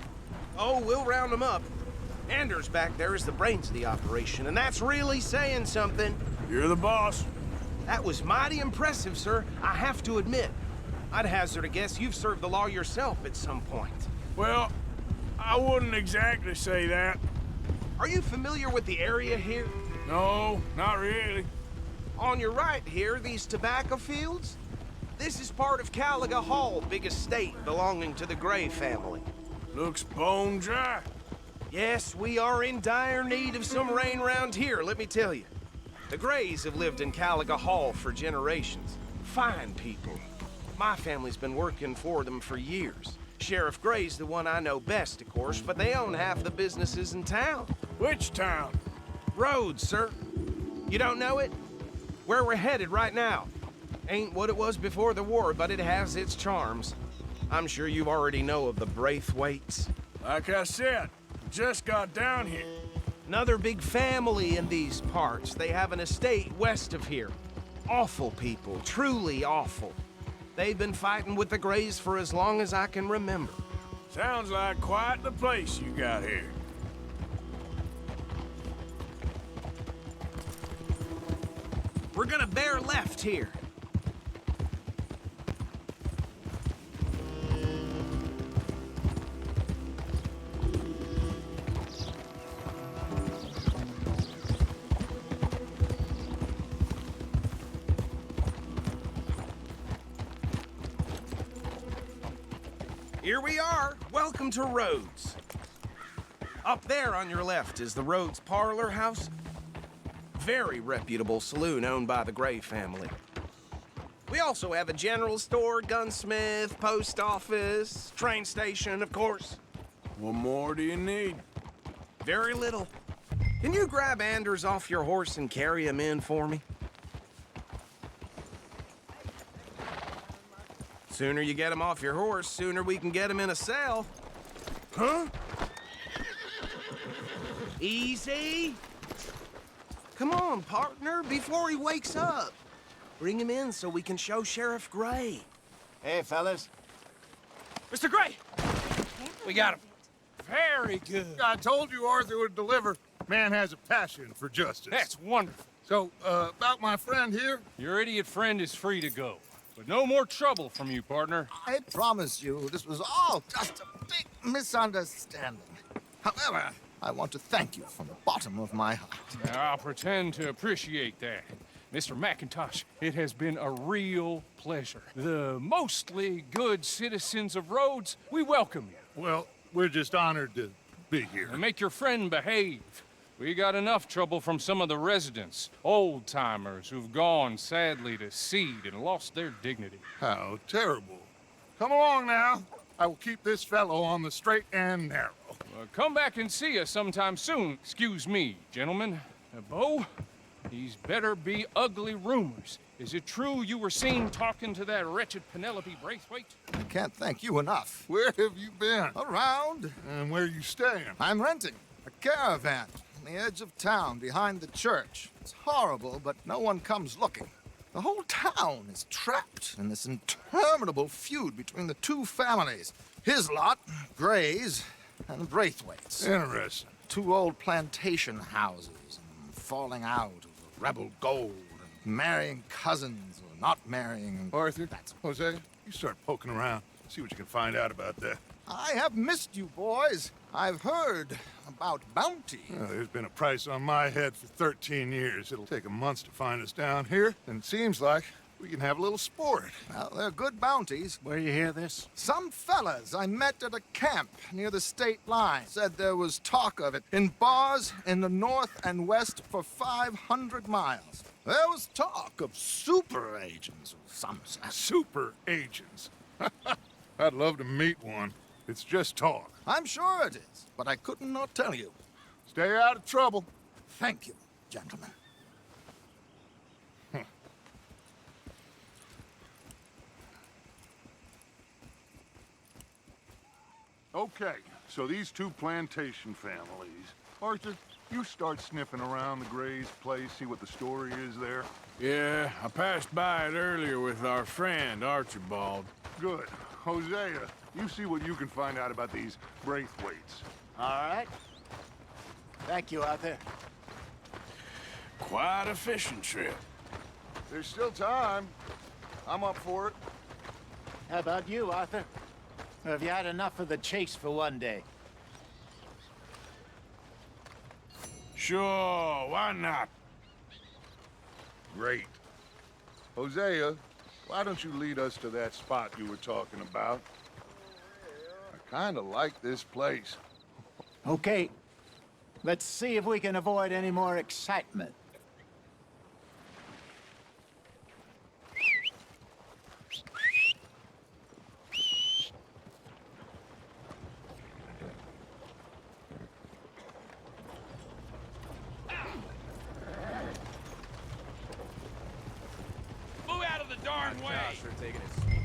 Oh, we'll round them up. Anders back there is the brains of the operation, and that's really saying something. You're the boss. That was mighty impressive, sir. I have to admit. I'd hazard a guess you've served the law yourself at some point. Well, I wouldn't exactly say that. Are you familiar with the area here? No, not really. On your right here, these tobacco fields? This is part of Caliga Hall, big estate belonging to the Gray family. Looks bone dry. Yes, we are in dire need of some rain round here, let me tell you. The Grays have lived in Caliga Hall for generations. Fine people. My family's been working for them for years. Sheriff Gray's the one I know best, of course, but they own half the businesses in town. Which town? Rhodes, sir. You don't know it? Where we're headed right now. Ain't what it was before the war, but it has its charms. I'm sure you already know of the Braithwaites. Like I said, just got down here. Another big family in these parts. They have an estate west of here. Awful people, truly awful. They've been fighting with the Grays for as long as I can remember. Sounds like quite the place you got here. We're gonna bear left here. Here we are. Welcome to Rhodes. Up there on your left is the Rhodes Parlor House. Very reputable saloon owned by the Gray family. We also have a general store, gunsmith, post office, train station, of course. What more do you need? Very little. Can you grab Anders off your horse and carry him in for me? Sooner you get him off your horse, sooner we can get him in a cell. Huh? Easy. Come on, partner, before he wakes up. Bring him in so we can show Sheriff Gray. Hey, fellas. Mr. Gray! We got him. Very good. I told you Arthur would deliver. Man has a passion for justice. That's wonderful. So, about my friend here? Your idiot friend is free to go. But no more trouble from you, partner. I promise you, this was all just a big misunderstanding. However, I want to thank you from the bottom of my heart. I'll pretend to appreciate that. Mr. McIntosh, it has been a real pleasure. The mostly good citizens of Rhodes, we welcome you. Well, we're just honored to be here. And make your friend behave. We got enough trouble from some of the residents, old-timers who've gone, sadly, to seed and lost their dignity. How terrible. Come along now. I will keep this fellow on the straight and narrow. Come back and see us sometime soon. Excuse me, gentlemen. Bo, these better be ugly rumors. Is it true you were seen talking to that wretched Penelope Braithwaite? I can't thank you enough. Where have you been? Around. And where are you staying? I'm renting a caravan on the edge of town behind the church. It's horrible, but no one comes looking. The whole town is trapped in this interminable feud between the two families. His lot, Gray's, and Braithwaite's. Interesting. Two old plantation houses, and falling out of rebel gold, and marrying cousins or not marrying. Arthur, Hosea, you start poking around. See what you can find out about that. I have missed you, boys. I've heard about bounty. Well, there's been a price on my head for 13 years. It'll take 'em months to find us down here, and it seems like we can have a little sport. Well, they're good bounties. Where you hear this? Some fellas I met at a camp near the state line said there was talk of it in bars in the north and west for 500 miles. There was talk of super agents of some sort. Super agents? I'd love to meet one. It's just talk. I'm sure it is, but I could not tell you. Stay out of trouble. Thank you, gentlemen. Okay, so these two plantation families. Arthur, you start sniffing around the Gray's place, see what the story is there. Yeah, I passed by it earlier with our friend, Archibald. Good. Hosea, you see what you can find out about these Braithwaites. All right. Thank you, Arthur. Quite a fishing trip. There's still time. I'm up for it. How about you, Arthur? Or have you had enough of the chase for one day? Sure, why not? Great. Hosea, why don't you lead us to that spot you were talking about? I kind of like this place. Okay. Let's see if we can avoid any more excitement.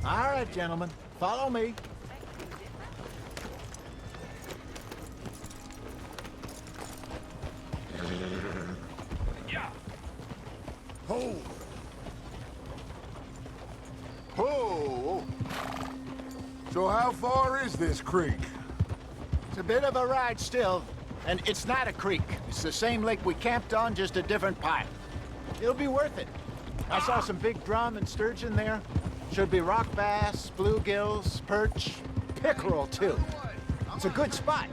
All right, gentlemen. Follow me. Yeah. Ho! Ho! So how far is this creek? It's a bit of a ride still, and it's not a creek. It's the same lake we camped on, just a different part. It'll be worth it. I saw some big drum and sturgeon there. Should be rock bass, bluegills, perch, pickerel, too. It's a good spot.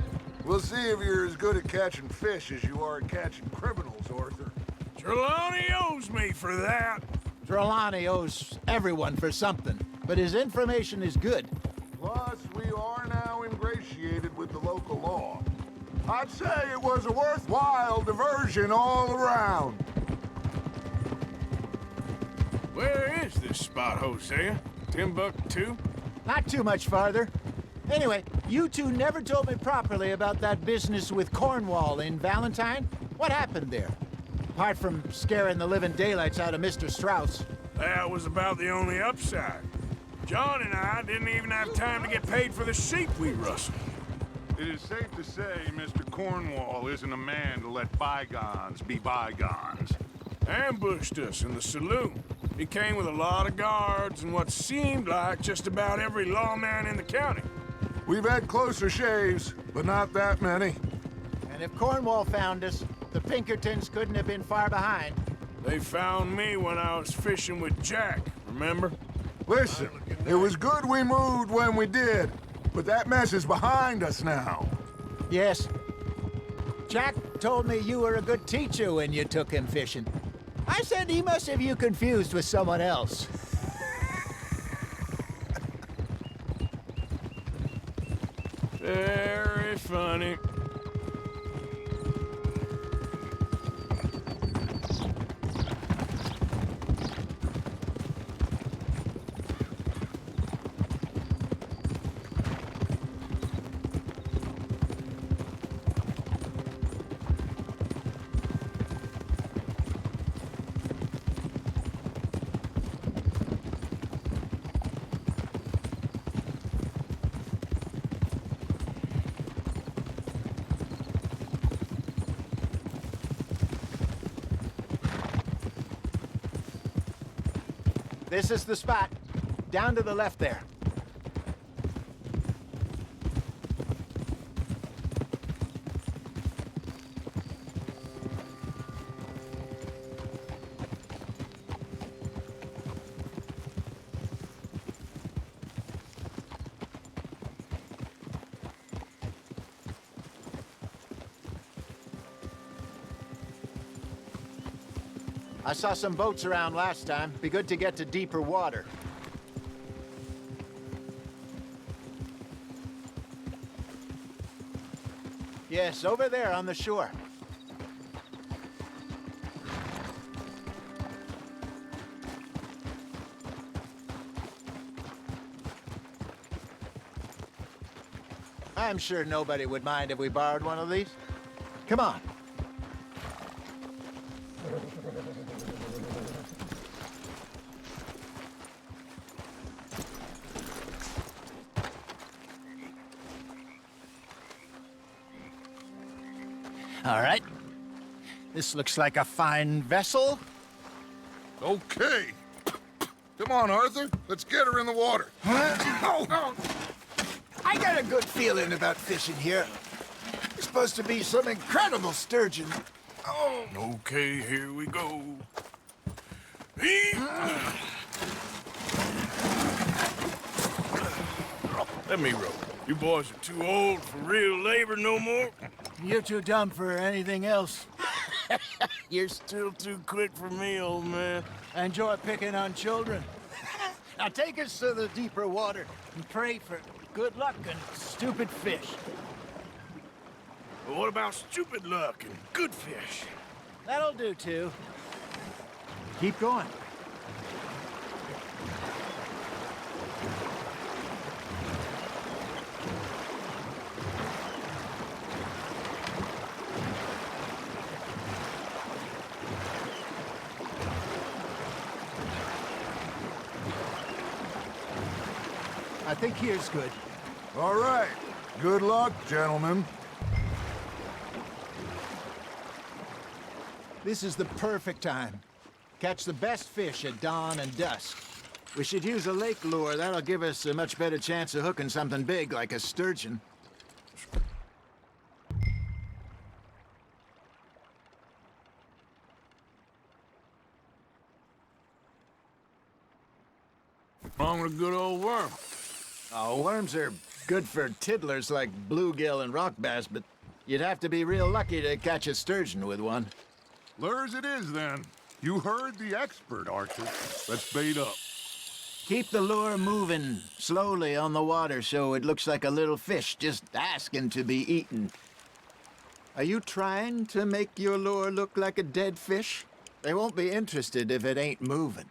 We'll see if you're as good at catching fish as you are at catching criminals, Arthur. Trelawney owes me for that. Trelawney owes everyone for something, but his information is good. Plus, we are now ingratiated with the local law. I'd say it was a worthwhile diversion all around. Where is this spot, Hosea? Timbuktu? Not too much farther. Anyway, you two never told me properly about that business with Cornwall in Valentine. What happened there? Apart from scaring the living daylights out of Mr. Strauss. That was about the only upside. John and I didn't even have time to get paid for the sheep we rustled. It is safe to say Mr. Cornwall isn't a man to let bygones be bygones. Ambushed us in the saloon. He came with a lot of guards and what seemed like just about every lawman in the county. We've had closer shaves, but not that many. And if Cornwall found us, the Pinkertons couldn't have been far behind. They found me when I was fishing with Jack, remember? Listen, it was good we moved when we did, but that mess is behind us now. Yes. Jack told me you were a good teacher when you took him fishing. I said he must have you confused with someone else. Very funny. This is the spot. Down to the left there. I saw some boats around last time. Be good to get to deeper water. Yes, over there on the shore. I'm sure nobody would mind if we borrowed one of these. Come on. All right. This looks like a fine vessel. Okay. Come on, Arthur. Let's get her in the water. Oh. I got a good feeling about fishing here. There's supposed to be some incredible sturgeon. Oh. Okay, here we go. Let me row. You boys are too old for real labor no more. You're too dumb for anything else. You're still too quick for me, old man. I enjoy picking on children. Now take us to the deeper water and pray for good luck and stupid fish. Well, what about stupid luck and good fish? That'll do, too. Keep going. I think here's good. All right. Good luck, gentlemen. This is the perfect time. Catch the best fish at dawn and dusk. We should use a lake lure. That'll give us a much better chance of hooking something big like a sturgeon. Wrong with a good old worm? Oh, worms are good for tiddlers like bluegill and rock bass, but you'd have to be real lucky to catch a sturgeon with one. Lures it is, then. You heard the expert, Arthur. Let's bait up. Keep the lure moving slowly on the water so it looks like a little fish just asking to be eaten. Are you trying to make your lure look like a dead fish? They won't be interested if it ain't moving.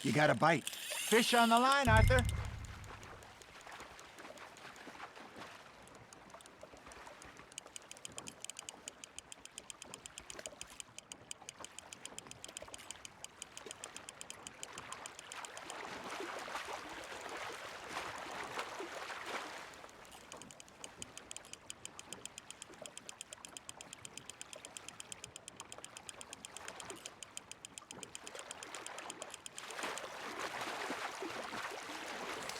You got a bite. Fish on the line, Arthur.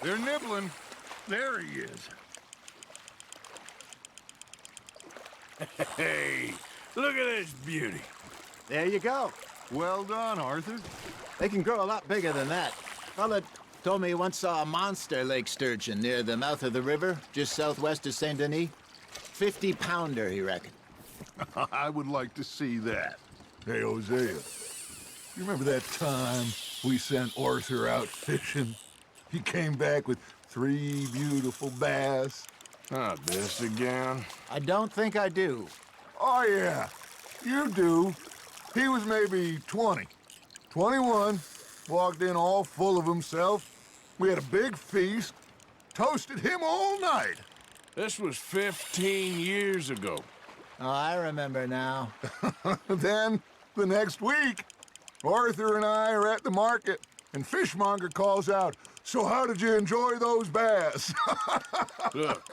They're nibbling. There he is. Hey, look at this beauty. There you go. Well done, Arthur. They can grow a lot bigger than that. Fella told me he once saw a monster lake sturgeon near the mouth of the river, just southwest of Saint Denis. 50-pounder, he reckoned. I would like to see that. Hey, Hosea, you remember that time we sent Arthur out fishing? He came back with 3 beautiful bass. Not this again. I don't think I do. Oh, yeah, you do. He was maybe 20, 21, walked in all full of himself. We had a big feast, toasted him all night. This was 15 years ago. Oh, I remember now. Then, the next week, Arthur and I are at the market, and Fishmonger calls out, "So how did you enjoy those bass?" Look,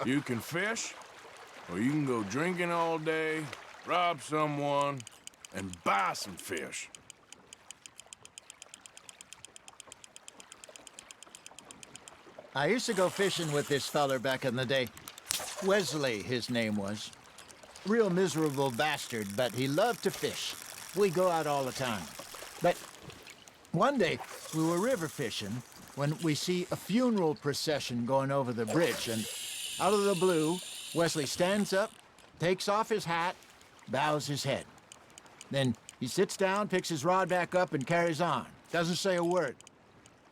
you can fish, or you can go drinking all day, rob someone, and buy some fish. I used to go fishing with this feller back in the day. Wesley, his name was. Real miserable bastard, but he loved to fish. We go out all the time. But one day, we were river fishing when we see a funeral procession going over the bridge, and out of the blue, Wesley stands up, takes off his hat, bows his head. Then he sits down, picks his rod back up, and carries on. Doesn't say a word.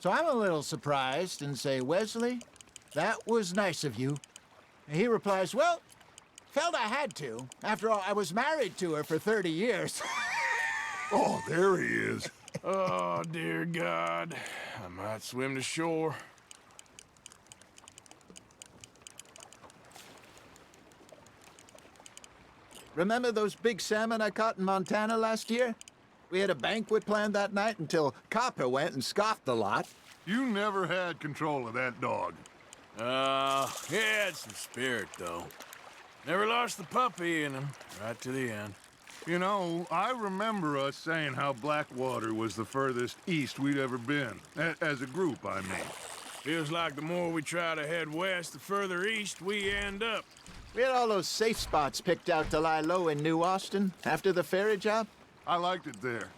So I'm a little surprised and say, "Wesley, that was nice of you." And he replies, "Well, felt I had to. After all, I was married to her for 30 years. Oh, there he is. Oh, dear God. I might swim to shore. Remember those big salmon I caught in Montana last year? We had a banquet planned that night until Copper went and scoffed the lot. You never had control of that dog. He had some spirit, though. Never lost the puppy in him, right to the end. You know, I remember us saying how Blackwater was the furthest east we'd ever been. As a group, I mean. Feels like the more we try to head west, the further east we end up. We had all those safe spots picked out to lie low in New Austin after the ferry job. I liked it there.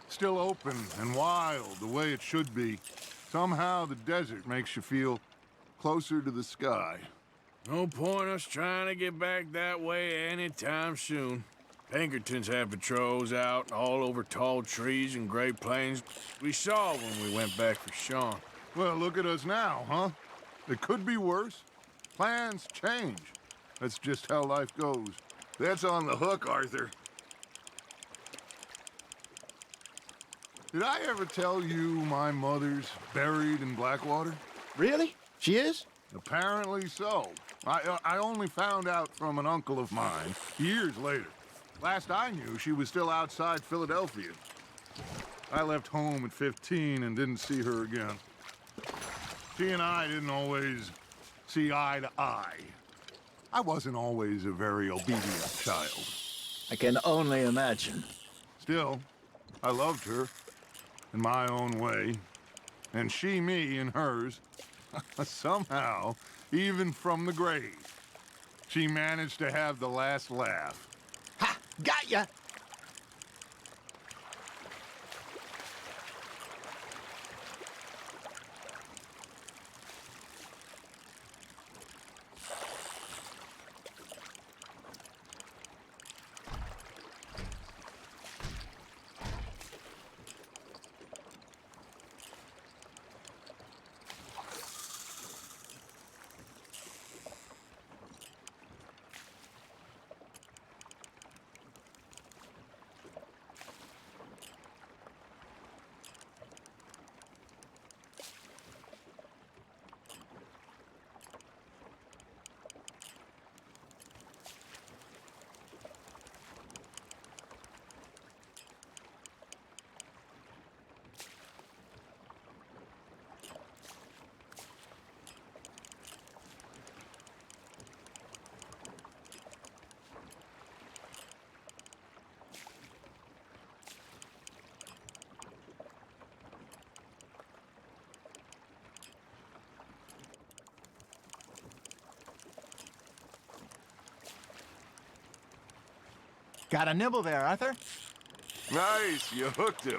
Still open and wild, the way it should be. Somehow the desert makes you feel closer to the sky. No point us trying to get back that way anytime soon. Pinkertons have patrols out all over tall trees and Great Plains. We saw when we went back for Sean. Well, look at us now, huh? It could be worse. Plans change. That's just how life goes. That's on the hook, Arthur. Did I ever tell you my mother's buried in Blackwater? Really? She is? Apparently so. I only found out from an uncle of mine years later. Last I knew, she was still outside Philadelphia. I left home at 15 and didn't see her again. She and I didn't always see eye to eye. I wasn't always a very obedient child. I can only imagine. Still, I loved her in my own way, and she me in hers. Somehow, even from the grave, she managed to have the last laugh. Ha! Got ya! Got a nibble there, Arthur? Nice, you hooked him.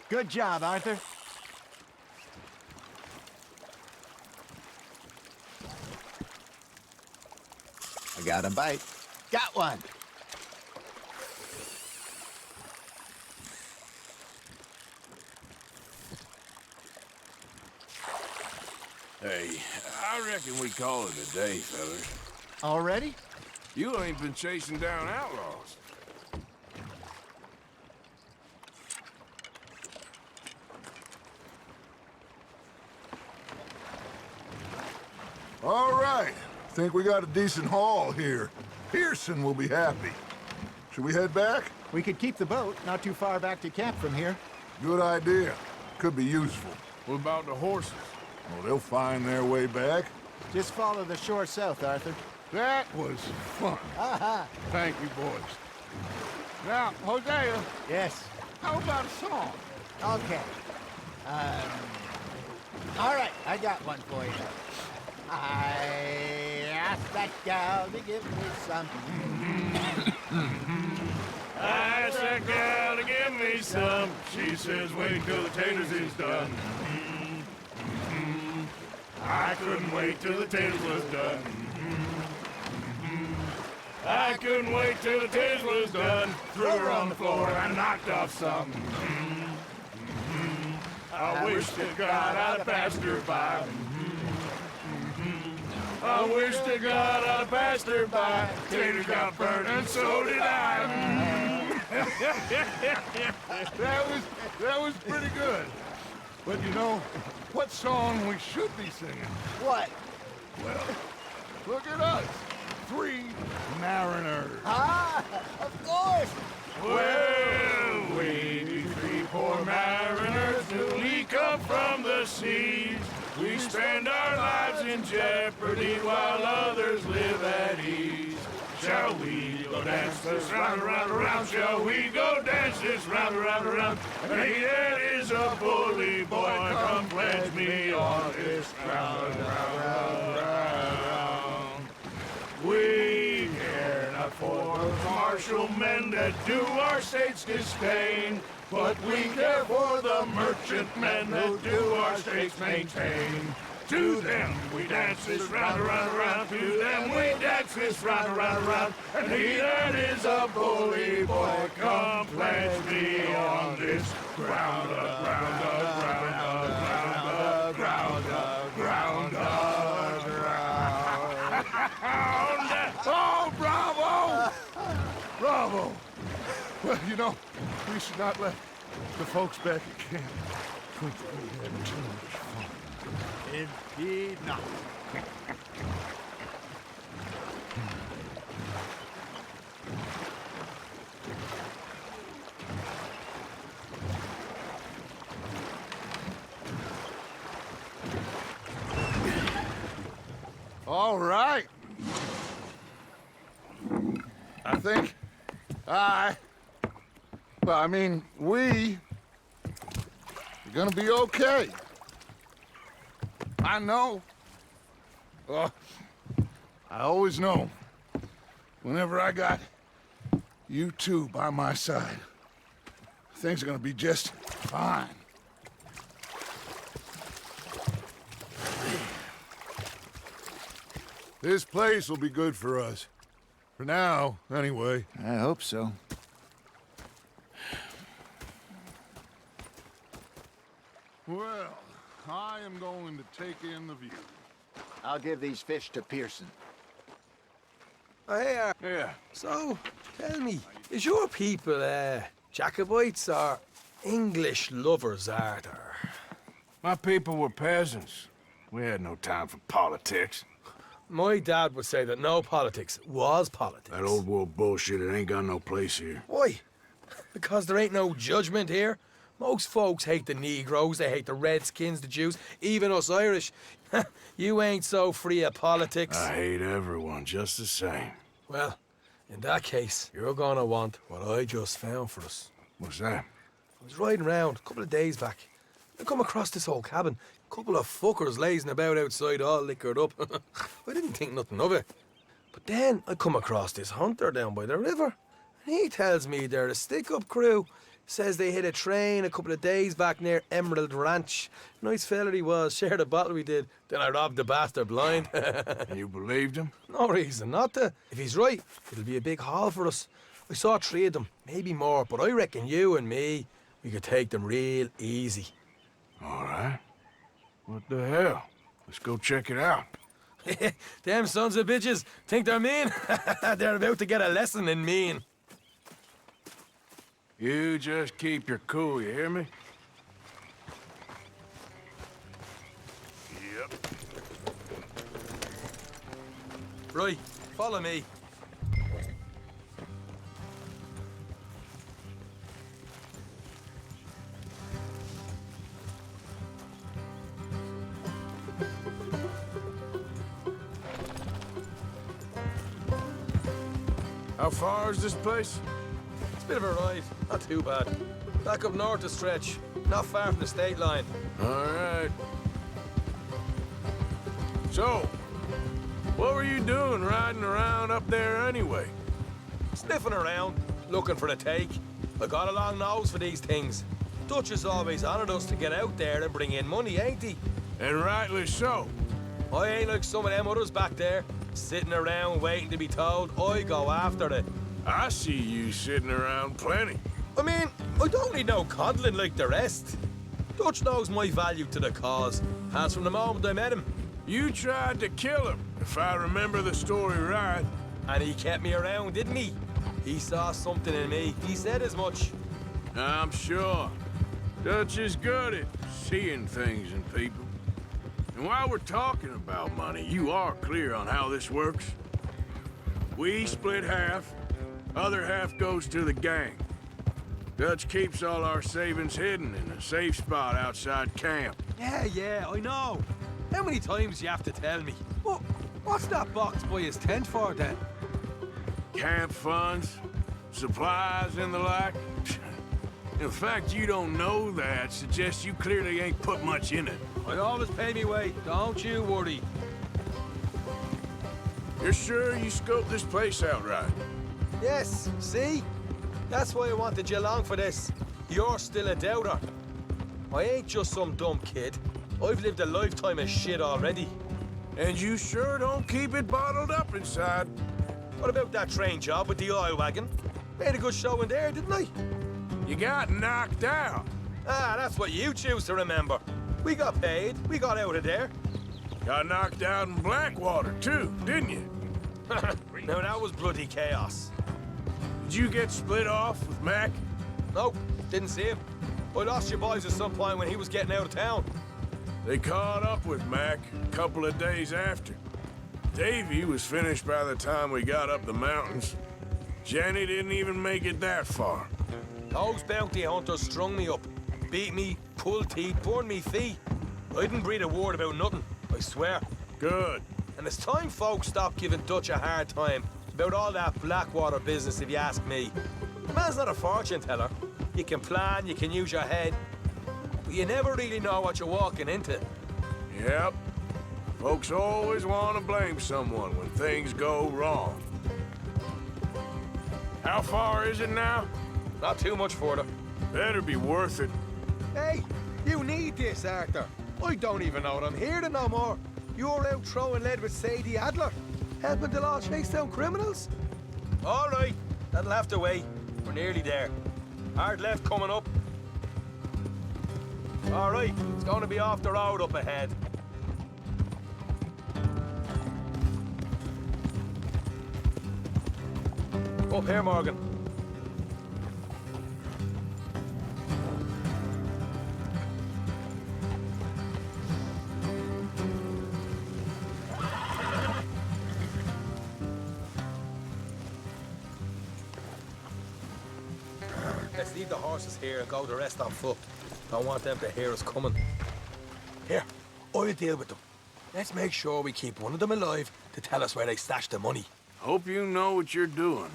Good job, Arthur. I got a bite. Got one. Hey, I reckon we call it a day, fellas. Already? You ain't been chasing down outlaws. All right. Think we got a decent haul here. Pearson will be happy. Should we head back? We could keep the boat not too far back to camp from here. Good idea. Could be useful. What about the horses? Well, they'll find their way back. Just follow the shore south, Arthur. That was fun. Aha! Thank you, boys. Now, Hosea. Yes. How about a song? Okay. All right, I got one for you. I asked that gal to give me some. I asked that gal to give me some. She says, wait till the taters is done. I couldn't wait till the taters was done. I couldn't wait till the taters was done. Threw her on the floor and knocked off some. I wish to God I'd passed her by. I wish to God I'd passed her by. Taters got burnt and so did I. That was pretty good. But you know, what song we should be singing? What? Well, look at us. 3 mariners. Ah, of course. Well, we be 3 poor mariners newly come from the seas. We spend our lives in jeopardy while others live at ease. Shall we go dance this round, around, around? Shall we go dance this round, around, around? And he that is a bully boy, come pledge me on this round, round, round, round. We care not for the martial men that do our state's disdain, but we care for the merchantmen that do our states maintain. To them we dance this round, around, around. To them we dance this round, around, around. And he that is a bully boy, come pledge me on this ground, ground, ground, ground, ground, ground, ground. Oh, bravo! Bravo! Well, you know, we should not let the folks back at camp think that we had too much fun. Indeed not. All right. I mean, we're gonna be okay. I know. I always know. Whenever I got you two by my side, things are gonna be just fine. This place will be good for us. For now, anyway. I hope so. Well, I am going to take in the view. I'll give these fish to Pearson. Oh, here. Yeah. So, tell me, is your people, Jacobites or English lovers, are there? My people were peasants. We had no time for politics. My dad would say that no politics was politics. That old world bullshit, it ain't got no place here. Why? Because there ain't no judgment here. Most folks hate the Negroes, they hate the Redskins, the Jews, even us Irish. You ain't so free of politics. I hate everyone just the same. Well, in that case, you're gonna want what I just found for us. What's that? I was riding around a couple of days back. I come across this old cabin. A couple of fuckers lazing about outside all liquored up. I didn't think nothing of it. But then I come across this hunter down by the river. And he tells me they're a stick-up crew. Says they hit a train a couple of days back near Emerald Ranch. Nice fella he was, shared a bottle we did. Then I robbed the bastard blind. And you believed him? No reason not to. If he's right, it'll be a big haul for us. I saw 3 of them, maybe more, but I reckon you and me, we could take them real easy. All right. What the hell? Let's go check it out. Them sons of bitches think they're mean. They're about to get a lesson in mean. You just keep your cool, you hear me? Yep. Right, follow me. How far is this place? It's a bit of a ride, not too bad. Back up north a stretch, not far from the state line. All right. So, what were you doing riding around up there anyway? Sniffing around, looking for the take. I got a long nose for these things. Dutch has always honoured us to get out there and bring in money, ain't he? And rightly so. I ain't like some of them others back there, sitting around waiting to be told. I go after it. I see you sitting around plenty. I mean, I don't need no coddling like the rest. Dutch knows my value to the cause. Has from the moment I met him. You tried to kill him, if I remember the story right. And he kept me around, didn't he? He saw something in me. He said as much. I'm sure. Dutch is good at seeing things in people. And while we're talking about money, you are clear on how this works? We split half, other half goes to the gang. Dutch keeps all our savings hidden in a safe spot outside camp. Yeah, I know. How many times you have to tell me? What's that box by his tent for, then? Camp funds, supplies, and the like. The fact you don't know that suggests you clearly ain't put much in it. I always pay me way, don't you worry. You're sure you scoped this place out right? Yes, see? That's why I wanted you along for this. You're still a doubter. I ain't just some dumb kid. I've lived a lifetime of shit already. And you sure don't keep it bottled up inside. What about that train job with the oil wagon? Made a good show in there, didn't I? You got knocked out. Ah, that's what you choose to remember. We got paid. We got out of there. Got knocked out in Blackwater, too, didn't you? Now, that was bloody chaos. Did you get split off with Mac? Nope, didn't see him. I lost your boys at some point when he was getting out of town. They caught up with Mac a couple of days after. Davy was finished by the time we got up the mountains. Jenny didn't even make it that far. Those bounty hunters strung me up, beat me, pulled teeth, burned me feet. I didn't breathe a word about nothing, I swear. Good. And it's time folks stopped giving Dutch a hard time about all that Blackwater business, if you ask me. The man's not a fortune teller. You can plan, you can use your head, but you never really know what you're walking into. Yep. Folks always want to blame someone when things go wrong. How far is it now? Not too much further. Better be worth it. Hey, you need this, Arthur. I don't even know what I'm hearing no more. You're out throwing lead with Sadie Adler, helping the law chase down criminals? All right, that'll have to wait. We're nearly there. Hard left coming up. All right, it's going to be off the road up ahead. Up here, Morgan. Let's leave the horses here and go the rest on foot. Don't want them to hear us coming. Here, I'll deal with them. Let's make sure we keep one of them alive to tell us where they stashed the money. Hope you know what you're doing.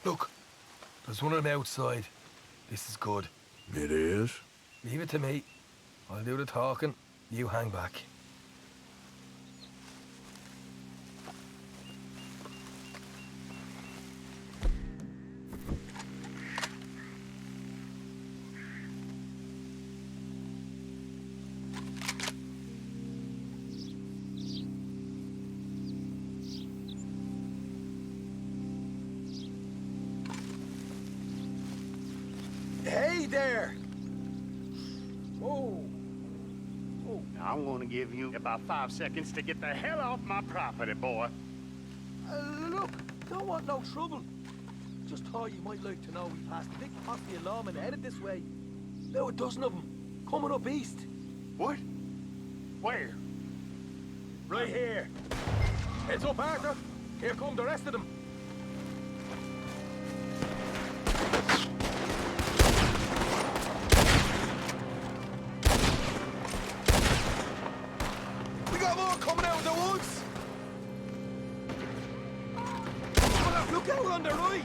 Look, there's one on the outside. This is good. It is? Leave it to me. I'll do the talking. You hang back. Hey there! Whoa. Oh, now I'm gonna give you about 5 seconds to get the hell off my property, boy. Look, don't want no trouble. Just thought you might like to know we passed a big posse of lawmen headed this way. About a dozen of them, coming up east. What? Where? Right here. Heads up, Arthur. Here come the rest of them. We got more coming out of the woods. Look out on the right.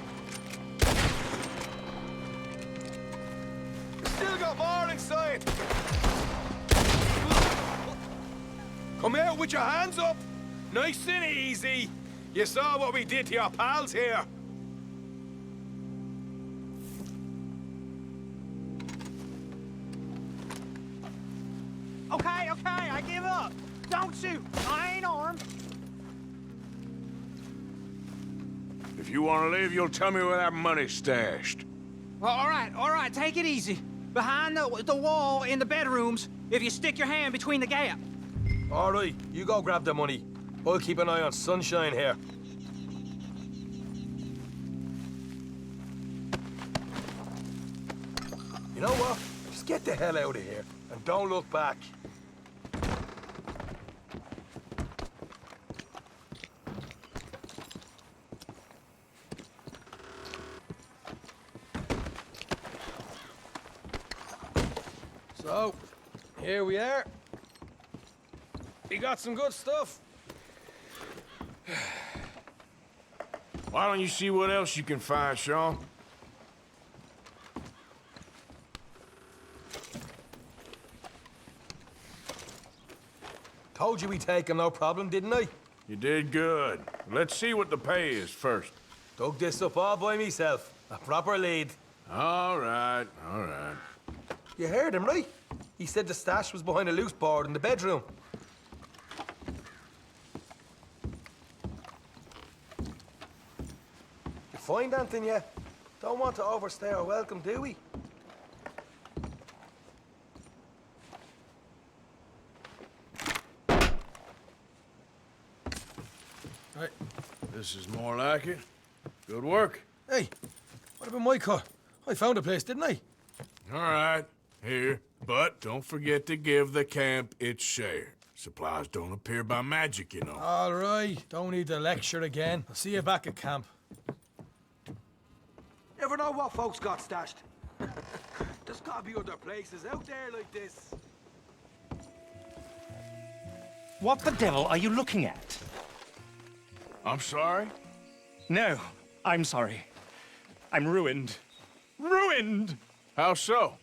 We still got more inside. Come out with your hands up. Nice and easy. You saw what we did to your pals here. Okay, I give up. Don't shoot. I ain't armed. If you want to leave, you'll tell me where that money's stashed. Well, all right, take it easy. Behind the wall in the bedrooms, if you stick your hand between the gap. All right, you go grab the money. I'll keep an eye on Sunshine here. You know what? Just get the hell out of here and don't look back. So, here we are. We got some good stuff. Why don't you see what else you can find, Sean? Told you we'd take him, no problem, didn't I? You did good. Let's see what the pay is first. Dug this up all by myself. A proper lead. All right. You heard him, right? He said the stash was behind a loose board in the bedroom. You find anything yet? Don't want to overstay our welcome, do we? Right. This is more like it. Good work. Hey, what about my cut? I found a place, didn't I? All right. Here. But don't forget to give the camp its share. Supplies don't appear by magic, you know. All right. Don't need to lecture again. I'll see you back at camp. Never know what folks got stashed. There's gotta be other places out there like this. What the devil are you looking at? I'm sorry? No, I'm sorry. I'm ruined. Ruined! How so?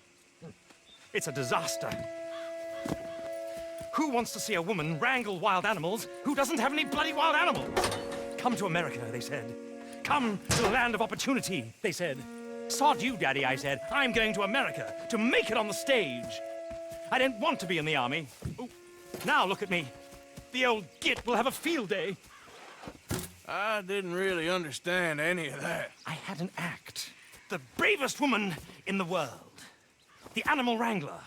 It's a disaster. Who wants to see a woman wrangle wild animals who doesn't have any bloody wild animals? Come to America, they said. Come to the land of opportunity, they said. Sod you, Daddy, I said. I'm going to America to make it on the stage. I didn't want to be in the army. Ooh. Now look at me. The old git will have a field day. I didn't really understand any of that. I had an act. The bravest woman in the world. The animal wrangler.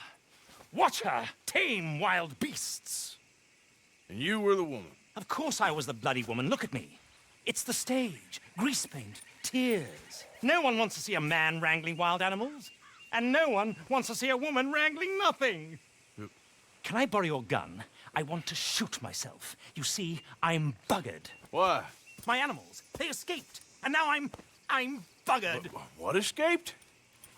Watch her tame wild beasts. And you were the woman? Of course I was the bloody woman. Look at me. It's the stage. Grease paint. Tears. No one wants to see a man wrangling wild animals. And no one wants to see a woman wrangling nothing. Can I borrow your gun? I want to shoot myself. You see, I'm buggered. Why? My animals. They escaped. And now I'm buggered. What escaped?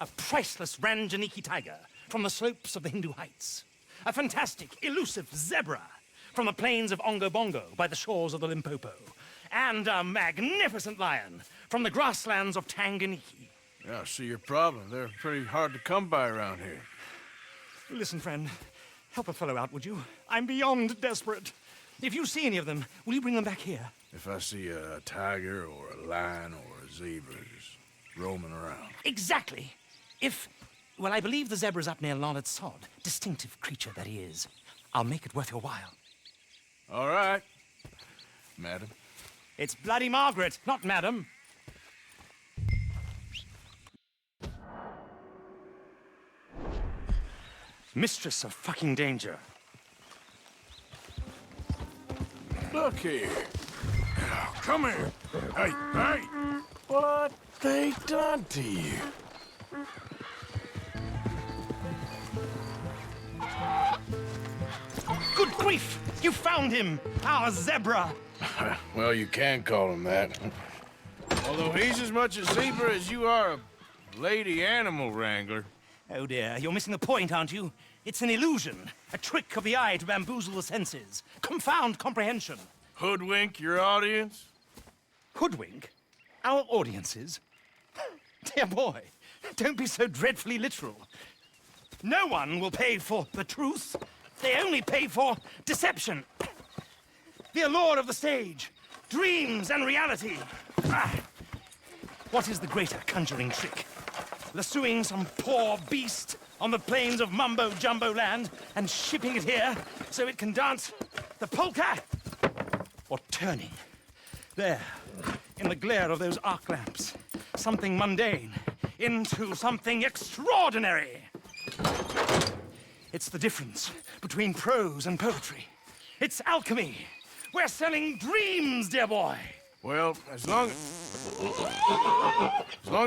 A priceless Ranjaniki tiger from the slopes of the Hindu Heights. A fantastic, elusive zebra from the plains of Ongo Bongo by the shores of the Limpopo. And a magnificent lion from the grasslands of Tanganyika. Yeah, I see your problem. They're pretty hard to come by around here. Listen, friend. Help a fellow out, would you? I'm beyond desperate. If you see any of them, will you bring them back here? If I see a tiger or a lion or a zebra just roaming around. Exactly. Well, I believe the zebra's up near Larned Sod. Distinctive creature that he is. I'll make it worth your while. All right, madam. It's bloody Margaret, not madam. Mistress of fucking danger. Look here. Come here. Hey. What they done to you? Good grief! You found him! Our zebra! Well, you can call him that. Although he's as much a zebra as you are a lady animal wrangler. Oh dear, you're missing the point, aren't you? It's an illusion, a trick of the eye to bamboozle the senses, confound comprehension. Hoodwink your audience? Hoodwink? Our audiences? Dear boy, don't be so dreadfully literal. No one will pay for the truth. They only pay for deception. The allure of the stage, dreams and reality. What is the greater conjuring trick? Lassoing some poor beast on the plains of Mumbo-Jumbo land and shipping it here so it can dance the polka? Or turning there, in the glare of those arc lamps, something mundane into something extraordinary? It's the difference between prose and poetry. It's alchemy. We're selling dreams, dear boy. Well, as long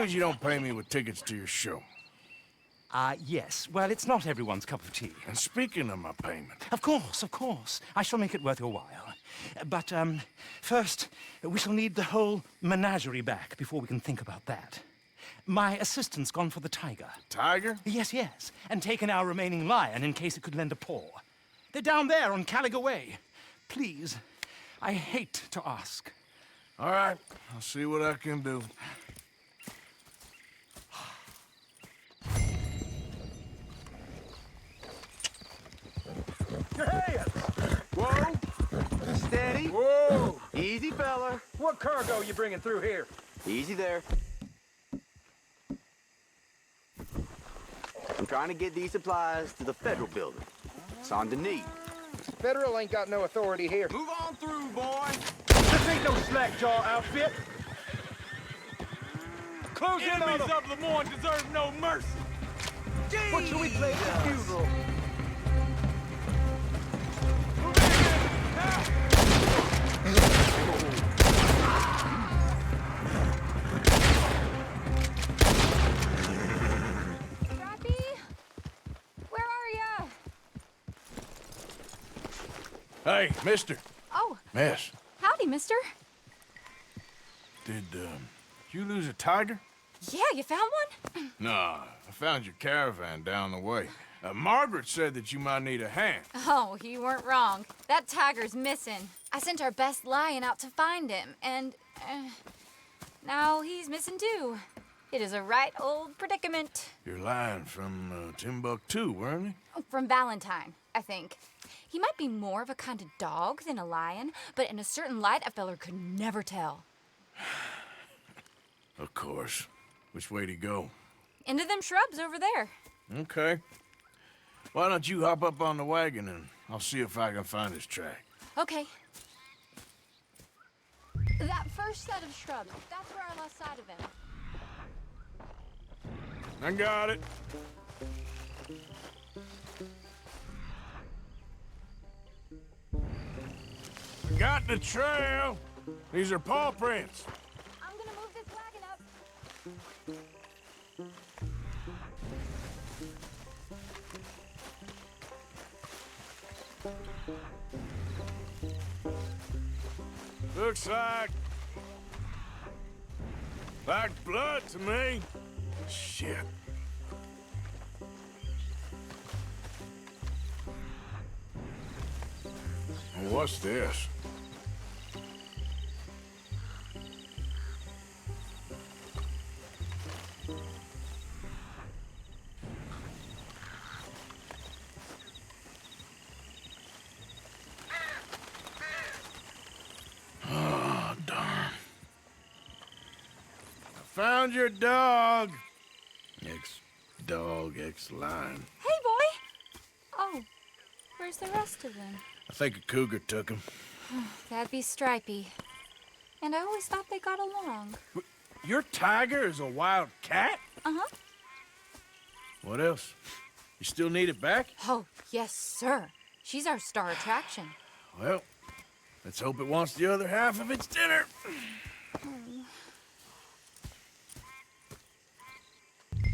as you don't pay me with tickets to your show. Yes. Well, it's not everyone's cup of tea. And speaking of my payment... Of course. I shall make it worth your while. But, first, we shall need the whole menagerie back before we can think about that. My assistant's gone for the tiger. Tiger? Yes. And taken our remaining lion in case it could lend a paw. They're down there on Caliga Way. Please, I hate to ask. All right, I'll see what I can do. Hey! Whoa! Steady. Whoa! Easy, fella. What cargo you bringing through here? Easy there. I'm trying to get these supplies to the federal building. It's on the need. Federal ain't got no authority here. Move on through, boy. This ain't no slack-jaw outfit. Close in on them. Of Lemoyne deserve no mercy. Jeez. What should we play at the funeral? Hey, mister. Oh. Miss. Howdy, mister. Did you lose a tiger? Yeah, you found one? Nah, I found your caravan down the way. Margaret said that you might need a hand. Oh, you weren't wrong. That tiger's missing. I sent our best lion out to find him, and now he's missing too. It is a right old predicament. Your lion from Timbuktu, weren't he? From Valentine, I think. He might be more of a kind of dog than a lion, but in a certain light, a feller could never tell. Of course. Which way'd he go? Into them shrubs over there. Okay. Why don't you hop up on the wagon and I'll see if I can find his track. Okay. That first set of shrubs, that's where I lost sight of him. I got it. Got the trail. These are paw prints. I'm gonna move this wagon up. Looks like blood to me. Shit. What's this? Oh, darn. I found your dog. Ex-dog, ex-lion. Hey, boy! Oh, where's the rest of them? I think a cougar took him. That'd be Stripey. And I always thought they got along. Your tiger is a wild cat? Uh-huh. What else? You still need it back? Oh, yes, sir. She's our star attraction. Well, let's hope it wants the other half of its dinner.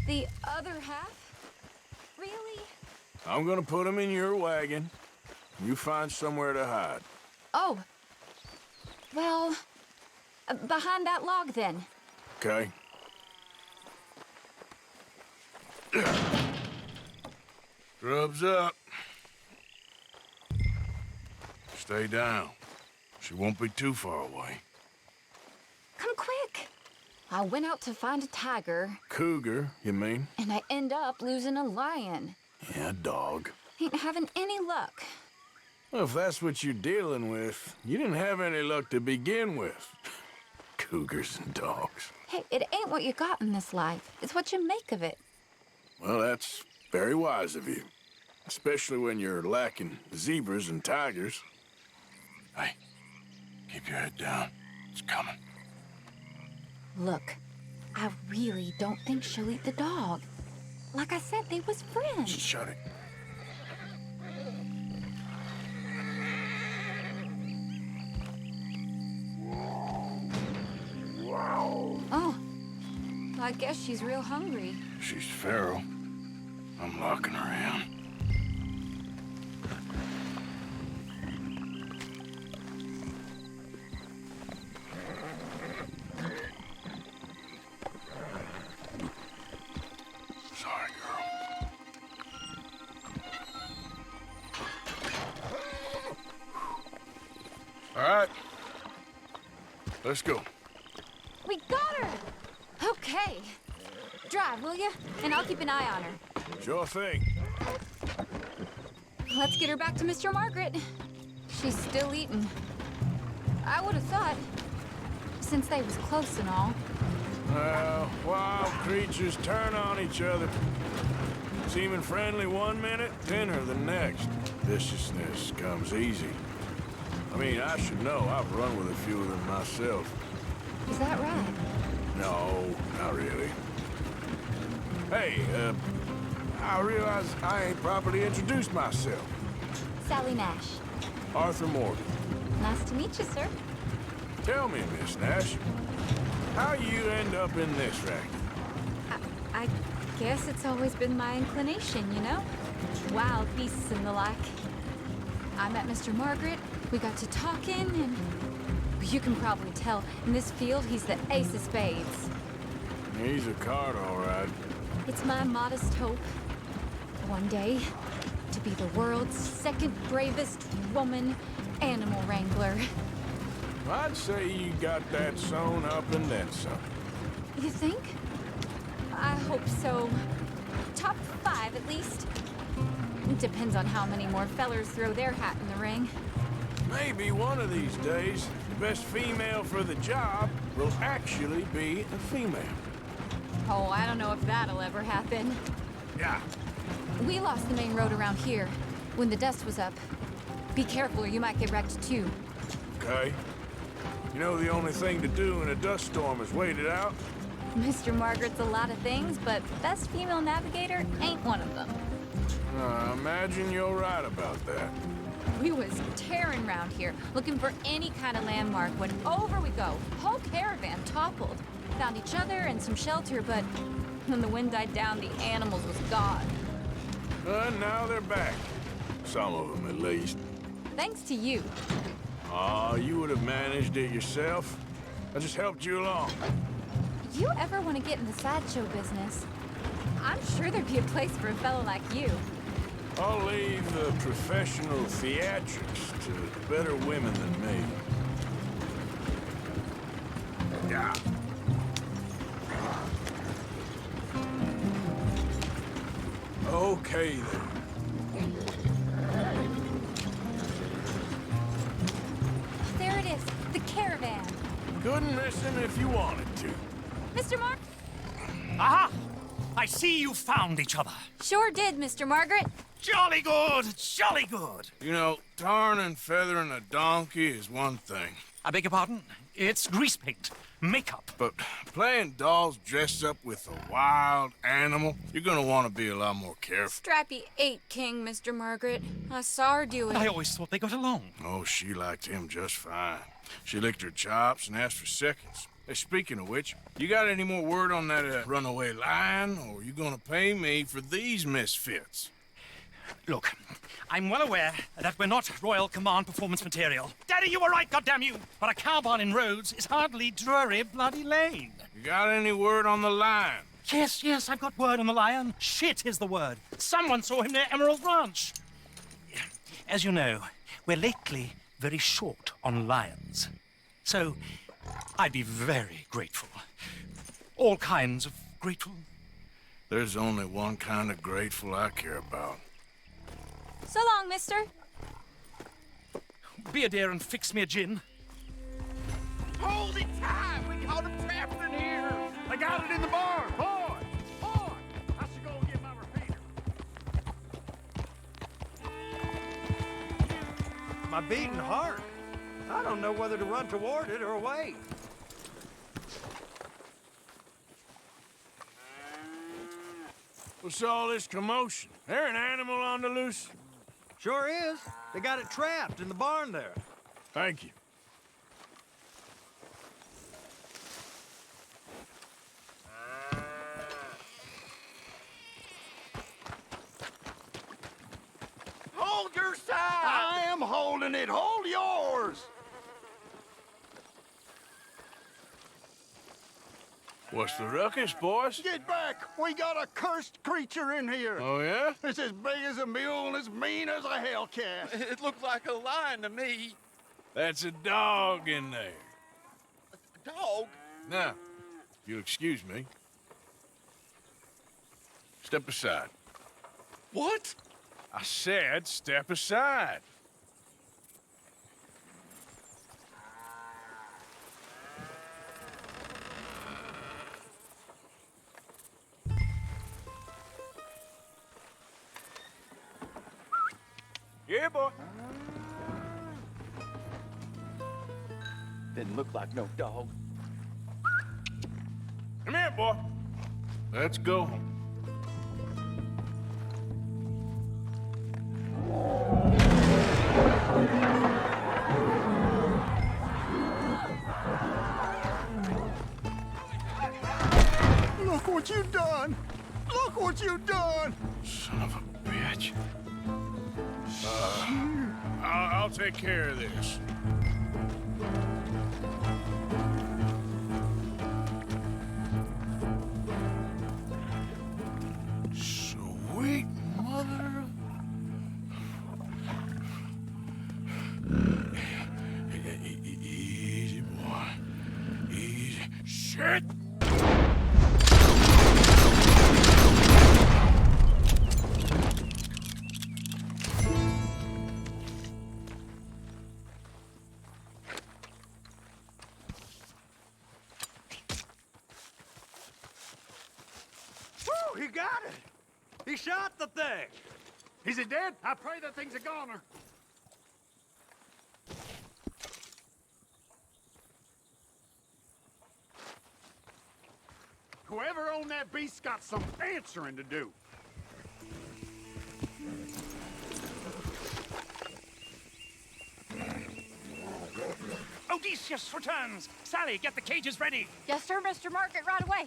The other half? Really? I'm gonna put him in your wagon. You find somewhere to hide. Oh. Well, behind that log, then. Okay. Grub's up. Stay down. She won't be too far away. Come quick. I went out to find a tiger. Cougar, you mean? And I end up losing a lion. Yeah, dog. Ain't having any luck. Well, if that's what you're dealing with, you didn't have any luck to begin with. Cougars and dogs. Hey, it ain't what you got in this life. It's what you make of it. Well, that's Very wise of you. Especially when you're lacking zebras and tigers. Hey, keep your head down. It's coming. Look, I really don't think she'll eat the dog. Like I said, they was friends. Shut it. Oh, I guess she's real hungry. She's feral. I'm locking her in. Sorry, girl. All right. Let's go. We got her! Okay. Drive, will you? And I'll keep an eye on her. Sure thing. Let's get her back to Mr. Margaret. She's still eating. I would have thought, since they was close and all. Well, wild creatures turn on each other. Seeming friendly one minute, thinner the next. Viciousness comes easy. I mean, I should know. I've run with a few of them myself. Is that right? No, not really. Hey, I realize I ain't properly introduced myself. Sally Nash. Arthur Morgan. Nice to meet you, sir. Tell me, Miss Nash, how you end up in this racket? I guess it's always been my inclination, you know? Wild beasts and the like. I met Mr. Margaret, we got to talking, and you can probably tell, in this field, he's the ace of spades. He's a card, all right. It's my modest hope, one day, to be the world's second bravest woman animal wrangler. I'd say you got that sewn up and then some. You think? I hope so. Top 5, at least. It depends on how many more fellers throw their hat in the ring. Maybe one of these days, the best female for the job will actually be a female. Oh, I don't know if that'll ever happen. Yeah. We lost the main road around here when the dust was up. Be careful or you might get wrecked too. Okay. You know the only thing to do in a dust storm is wait it out? Mr. Margaret's a lot of things, but best female navigator ain't one of them. I imagine you're right about that. We was tearing around here, looking for any kind of landmark when over we go. Whole caravan toppled. Found each other and some shelter, but when the wind died down, the animals was gone. And now they're back. Some of them, at least. Thanks to you. Aw, you would have managed it yourself. I just helped you along. If you ever want to get in the sideshow business, I'm sure there'd be a place for a fellow like you. I'll leave the professional theatrics to better women than me. Yeah. Okay, then. There it is, the caravan. Couldn't miss him if you wanted to. Mr. Mark? Aha! I see you found each other. Sure did, Mr. Margaret. Jolly good, jolly good. You know, tarring and feathering a donkey is one thing. I beg your pardon? It's grease paint, makeup. But playing dolls dressed up with a wild animal, you're gonna want to be a lot more careful. Strappy ate King, Mr. Margaret. I saw her do it. I always thought they got along. Oh, she liked him just fine. She licked her chops and asked for seconds. Hey, speaking of which, you got any more word on that runaway lion, or are you gonna pay me for these misfits? Look, I'm well aware that we're not Royal Command performance material. Daddy, you were right, goddammit you! But a cowbarn in Rhodes is hardly Drury Bloody Lane. You got any word on the lion? Yes, I've got word on the lion. Shit is the word. Someone saw him near Emerald Ranch. As you know, we're lately very short on lions. So, I'd be very grateful. All kinds of grateful. There's only one kind of grateful I care about. So long, mister. Be a dear and fix me a gin. Hold it tight! We got him trapped in here! I got it in the barn! Boy! I should go and get my repeater. my beating heart. I don't know whether to run toward it or wait. What's all this commotion? There an animal on the loose? Sure is. They got it trapped in the barn there. Thank you. Hold your side! I am holding it. Hold yours! What's the ruckus, boys? Get back! We got a cursed creature in here. Oh, yeah? It's as big as a mule and as mean as a hellcat. It looked like a lion to me. That's a dog in there. A dog? Now, if you'll excuse me. Step aside. What? I said step aside. Yeah, boy. Didn't look like no dog. Come here, boy. Let's go home. Look what you've done! Look what you've done! Son of a bitch. I'll take care of this. Sweet mother of... Easy, boy. Easy. Shit! Woo, he got it! He shot the thing! Is it dead? I pray that thing's a goner. Whoever owned that beast's got some answering to do. Odysseus returns. Sally, get the cages ready. Yes, sir, Mr. Margaret, right away.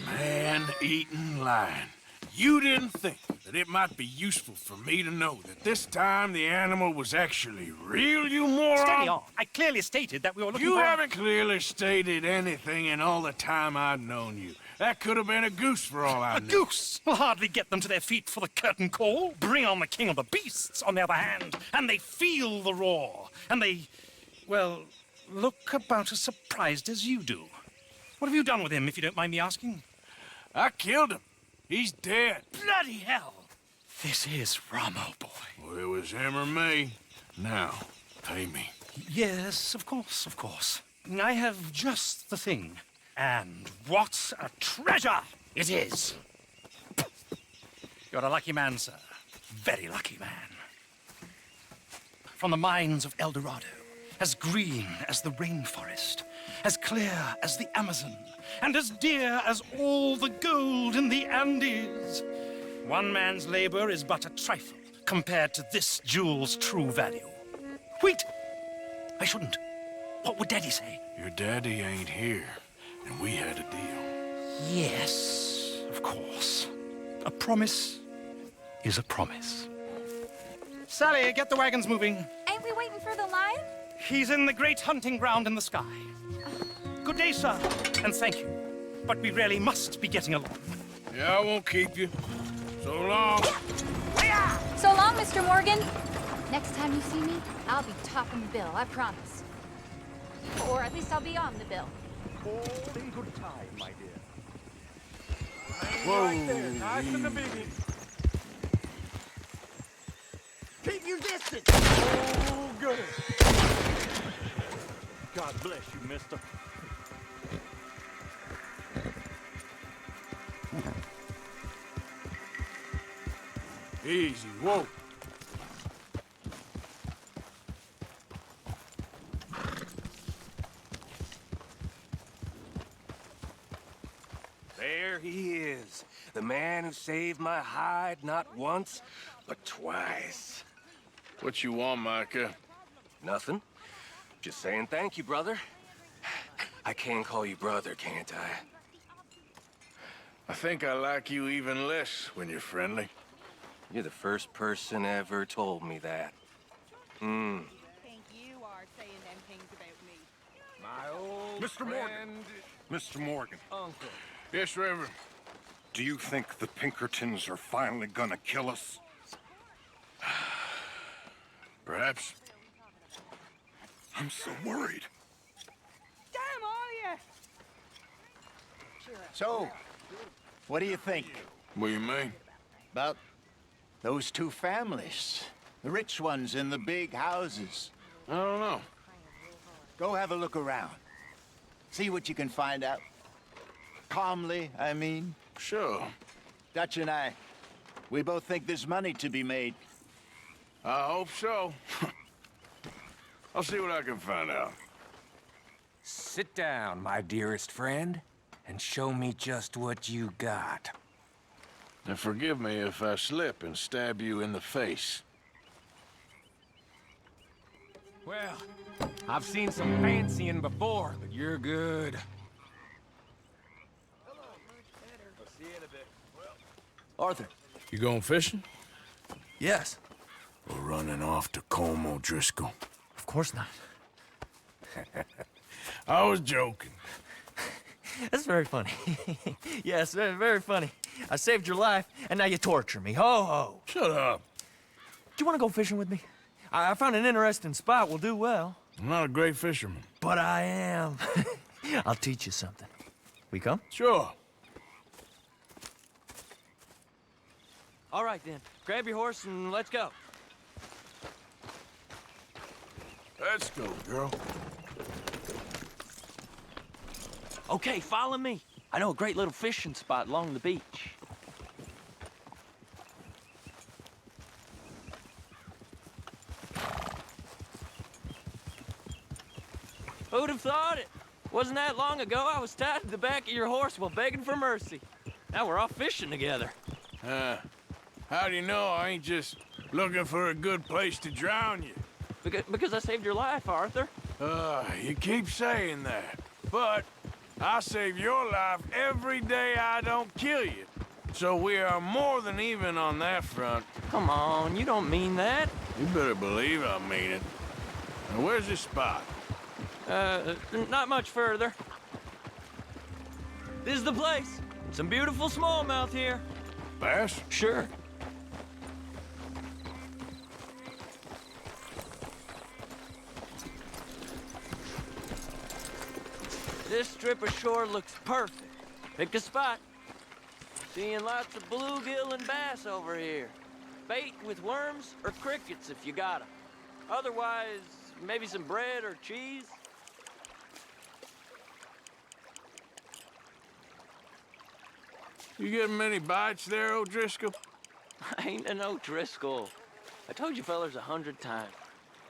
Man-eating lion. You didn't think that it might be useful for me to know that this time the animal was actually real, you moron? Steady on. I clearly stated that we were looking You for... haven't clearly stated anything in all the time I've known you. That could have been a goose for all I A knew. goose will hardly get them to their feet for the curtain call. Bring on the king of the beasts, on the other hand, and they feel the roar. And they, well, look about as surprised as you do. What have you done with him, if you don't mind me asking? I killed him. He's dead. Bloody hell! This is Ramo, boy. Well, it was him or me. Now, pay me. Yes, of course, of course. I have just the thing. And what a treasure it is! You're a lucky man, sir. Very lucky man. From the mines of El Dorado, as green as the rainforest, as clear as the Amazon, and as dear as all the gold in the Andes. One man's labor is but a trifle compared to this jewel's true value. Wait! I shouldn't. What would Daddy say? Your daddy ain't here, and we had a deal. Yes, of course. A promise is a promise. Sally, get the wagons moving. Ain't we waiting for the lion? He's in the great hunting ground in the sky. Good day, sir, and thank you. But we really must be getting along. Yeah, I won't keep you. So long. So long, Mr. Morgan. Next time you see me, I'll be topping the bill, I promise. Or at least I'll be on the bill. All in good time, my dear. Whoa. Right there, nice and the biggie. Keep your distance. Oh, good. God bless you, mister. Easy, whoa. There he is. The man who saved my hide not once, but twice. What you want, Micah? Nothing. Just saying thank you, brother. I can call you brother, can't I? I think I like you even less when you're friendly. You're the first person ever told me that. Think you are saying them things about me. My old Mr. Morgan. Mr. Morgan. Uncle. Yes, Reverend. Do you think the Pinkertons are finally gonna kill us? Perhaps. I'm so worried. Damn all you! So, what do you think? What do you mean? About those two families. The rich ones in the big houses. I don't know. Go have a look around. See what you can find out. Calmly, I mean. Sure. Dutch and I, we both think there's money to be made. I hope so. I'll see what I can find out. Sit down, my dearest friend, and show me just what you got. And forgive me if I slip and stab you in the face. Well, I've seen some fancying before, but you're good. Arthur. You going fishing? Yes. Or running off to Colm O'Driscoll? Of course not. I was joking. That's very funny. Yes, very, very funny. I saved your life, and now you torture me. Ho, ho. Shut up. Do you want to go fishing with me? I found an interesting spot. We'll do well. I'm not a great fisherman. But I am. I'll teach you something. We come? Sure. All right, then. Grab your horse and let's go. Let's go, girl. Okay, follow me. I know a great little fishing spot along the beach. Who'd have thought it? Wasn't that long ago I was tied to the back of your horse while begging for mercy. Now we're off fishing together. How do you know I ain't just looking for a good place to drown you? Because I saved your life, Arthur. You keep saying that. But I save your life every day I don't kill you. So we are more than even on that front. Come on, you don't mean that. You better believe I mean it. Now, where's this spot? Not much further. This is the place. Some beautiful smallmouth here. Bass? Sure. This strip of shore looks perfect. Pick a spot. Seeing lots of bluegill and bass over here. Bait with worms or crickets if you got 'em. Otherwise, maybe some bread or cheese. You getting many bites there, O'Driscoll? I ain't an O'Driscoll. I told you fellers 100 times.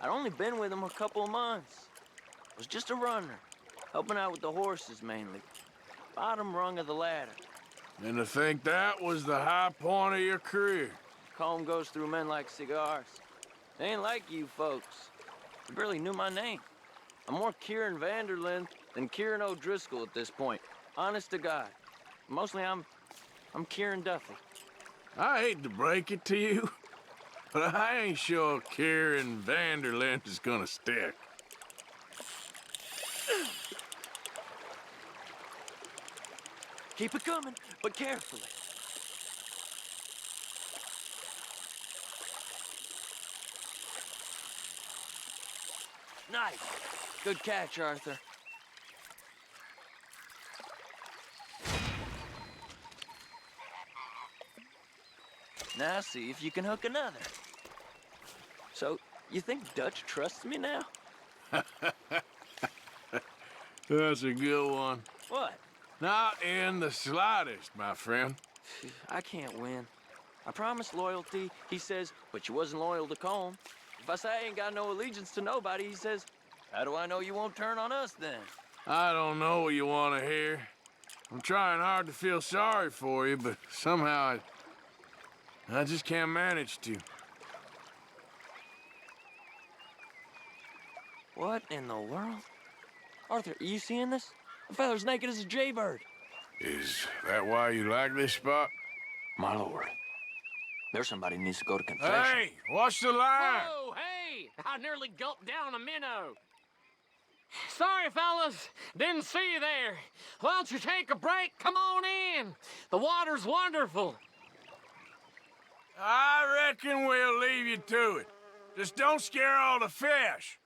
I'd only been with him a couple of months. Was just a runner, helping out with the horses mainly. Bottom rung of the ladder. And to think that was the high point of your career. Comb goes through men like cigars. They ain't like you folks. You barely knew my name. I'm more Kieran Vanderlyn than Kieran O'Driscoll at this point. Honest to God. Mostly I'm Kieran Duffy. I hate to break it to you, but I ain't sure Kieran Vanderlyn is gonna stick. Keep it coming, but carefully. Nice. Good catch, Arthur. Now see if you can hook another. So, you think Dutch trusts me now? That's a good one. What? Not in the slightest, my friend. I can't win. I promised loyalty, he says, but you wasn't loyal to Colm. If I say I ain't got no allegiance to nobody, he says, how do I know you won't turn on us then? I don't know what you want to hear, I'm trying hard to feel sorry for you, but somehow I just can't manage to. What in the world? Arthur, are you seeing this? The fella's naked as a jaybird. Is that why you like this spot? My lord. There's somebody who needs to go to confession. Hey, watch the line! Whoa, hey! I nearly gulped down a minnow. Sorry, fellas. Didn't see you there. Why don't you take a break? Come on in. The water's wonderful. I reckon we'll leave you to it. Just don't scare all the fish.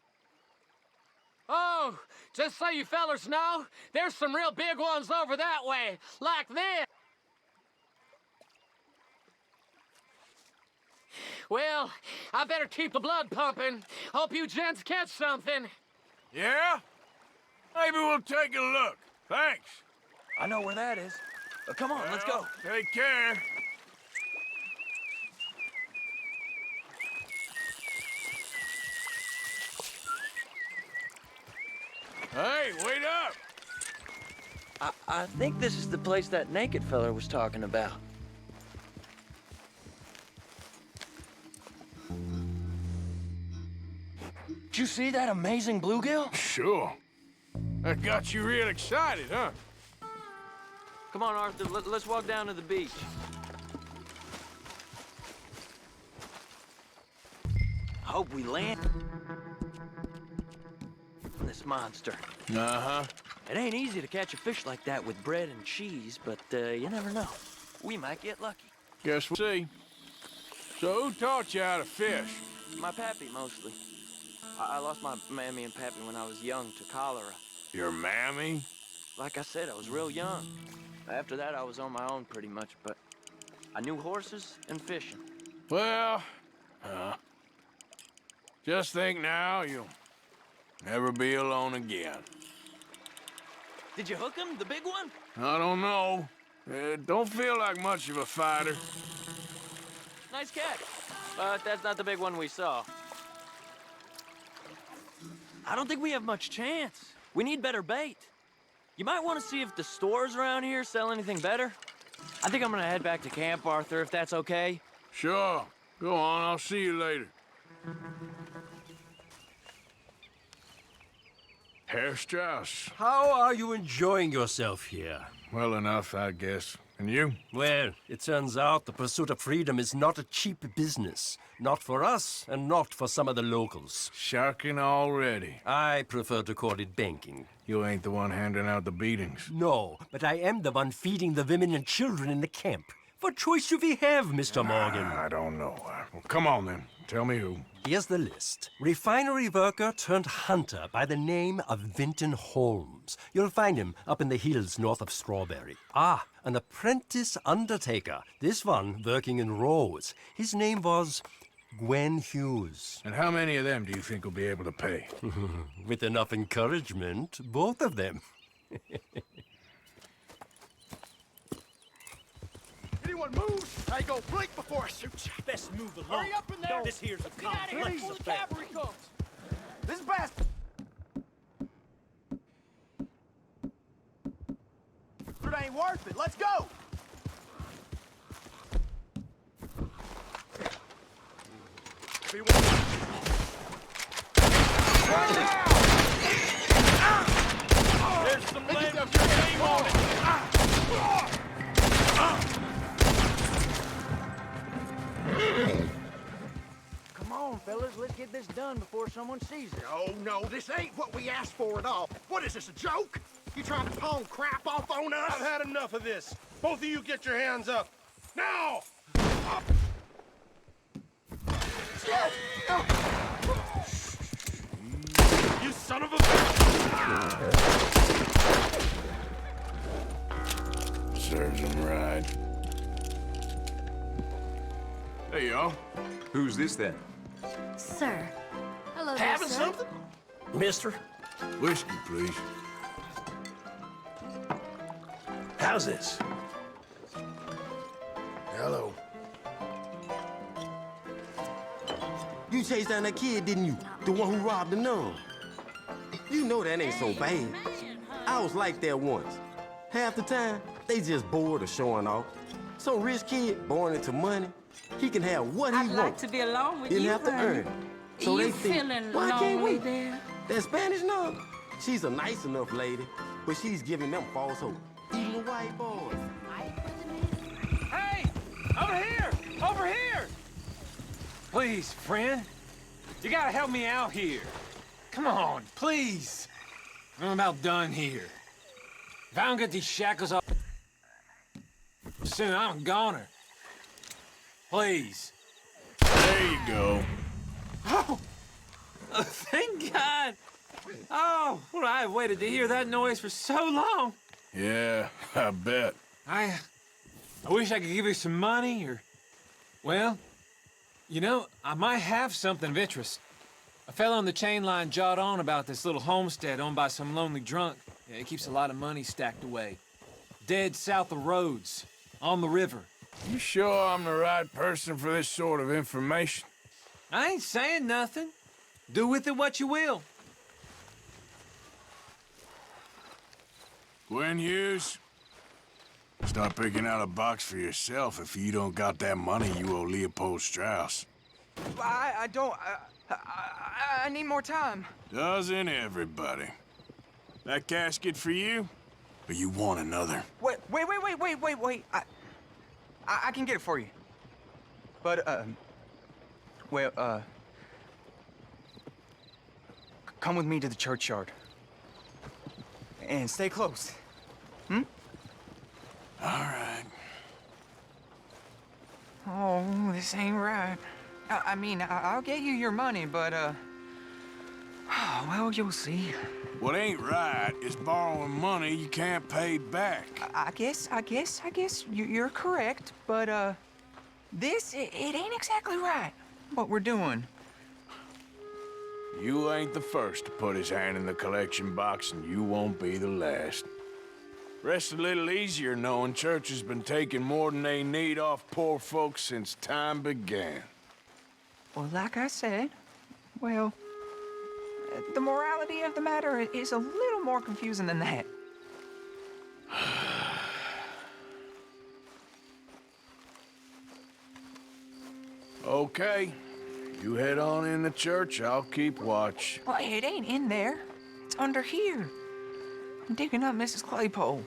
Oh, just so you fellas know, there's some real big ones over that way, like this. Well, I better keep the blood pumping. Hope you gents catch something. Yeah? Maybe we'll take a look. Thanks. I know where that is. Come on, let's go. Take care. Hey, wait up! I think this is the place that naked fella was talking about. Did you see that amazing bluegill? Sure. That got you real excited, huh? Come on, Arthur, let's walk down to the beach. Hope we land this monster. Uh-huh. It ain't easy to catch a fish like that with bread and cheese, but you never know. We might get lucky. Guess we'll see. So who taught you how to fish? My pappy, mostly. I lost my mammy and pappy when I was young to cholera. Your mammy? Like I said, I was real young. After that, I was on my own pretty much, but I knew horses and fishing. Well, just think now you'll never be alone again. Did you hook him, the big one? I don't know. Don't feel like much of a fighter. Nice catch. But that's not the big one we saw. I don't think we have much chance. We need better bait. You might want to see if the stores around here sell anything better. I think I'm gonna head back to camp, Arthur, if that's okay. Sure. Go on, I'll see you later. Herr Strauss. How are you enjoying yourself here? Well enough, I guess. And you? Well, it turns out the pursuit of freedom is not a cheap business. Not for us, and not for some of the locals. Sharking already. I prefer to call it banking. You ain't the one handing out the beatings. No, but I am the one feeding the women and children in the camp. What choice do we have, Mr. Morgan? I don't know. Well, come on then. Tell me who. Here's the list. Refinery worker turned hunter by the name of Vinton Holmes. You'll find him up in the hills north of Strawberry. Ah, an apprentice undertaker. This one working in Rhodes. His name was Gwyn Hughes. And how many of them do you think will be able to pay? With enough encouragement, both of them. Anyone move? I go blink before I shoot you. Best move along. Hurry up in there! This here's a Get out of here complex before the affair. cavalry comes! This is best! It ain't worth it. Let's go! There's some lead with your name on it. Come on, fellas. Let's get this done before someone sees it. Oh, no. This ain't what we asked for at all. What is this, a joke? You trying to pawn crap off on us? I've had enough of this. Both of you get your hands up. Now! You son of a bitch! Serves him right. Hey, y'all. Who's this, then? Sir. Hello, Having sir. something? Mister? Whiskey, please. How's this? Hello. You chased down that kid, didn't you? The one who robbed the nun. You know that ain't so bad. I was like that once. Half the time, they just bored or showing off. Some rich kid born into money, he can have what he wants. I'd like to be alone with Didn't you, have to honey. earn it. So You they think, feeling why can't lonely we? there? That Spanish nun, she's a nice enough lady, but she's giving them false hope. Even the white boys. Hey! Over here! Over here! Please, friend. You gotta help me out here. Come on, please. I'm about done here. If I don't get these shackles off soon, I'm a goner. Please. There you go. Oh, thank God. Oh, well, I've waited to hear that noise for so long. Yeah, I bet. I wish I could give you some money, or... Well, you know, I might have something of interest. A fellow on the chain line jawed on about this little homestead owned by some lonely drunk. Yeah, he keeps a lot of money stacked away. Dead south of Rhodes, on the river. You sure I'm the right person for this sort of information? I ain't saying nothing. Do with it what you will. Gwyn Hughes, start picking out a box for yourself if you don't got that money you owe Leopold Strauss. I don't... I need more time. Doesn't everybody? That casket for you? Or you want another? Wait. I can get it for you. But, come with me to the churchyard. And stay close. Hmm? All right. Oh, this ain't right. I mean, I'll get you your money, but, well, you'll see. What ain't right is borrowing money you can't pay back. I guess you're correct, but, it ain't exactly right, what we're doing. You ain't the first to put his hand in the collection box, and you won't be the last. Rests a little easier knowing church has been taking more than they need off poor folks since time began. Well, like I said, well, the morality of the matter is a little more confusing than that. Okay. You head on in the church, I'll keep watch. Well, it ain't in there. It's under here. I'm digging up Mrs. Claypole.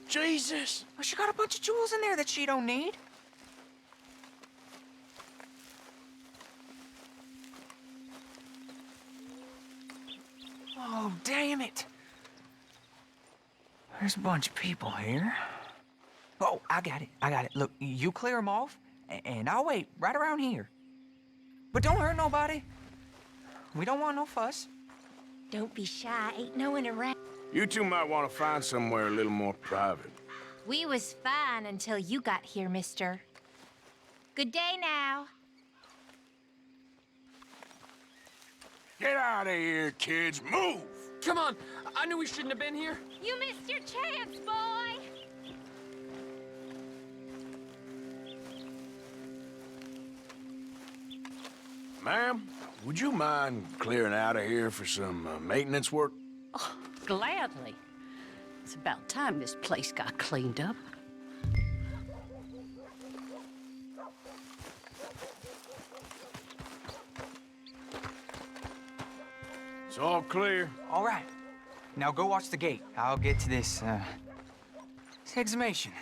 Jesus! Well, she got a bunch of jewels in there that she don't need. Oh, damn it. There's a bunch of people here. Oh, I got it. Look, you clear them off, and I'll wait right around here. But don't hurt nobody. We don't want no fuss. Don't be shy. Ain't no one around. You two might want to find somewhere a little more private. We was fine until you got here, mister. Good day now. Get out of here, kids. Move! Come on. I knew we shouldn't have been here. You missed your chance, boy. Ma'am, would you mind clearing out of here for some maintenance work? Oh, gladly. It's about time this place got cleaned up. It's all clear. All right. Now go watch the gate. I'll get to this exhumation.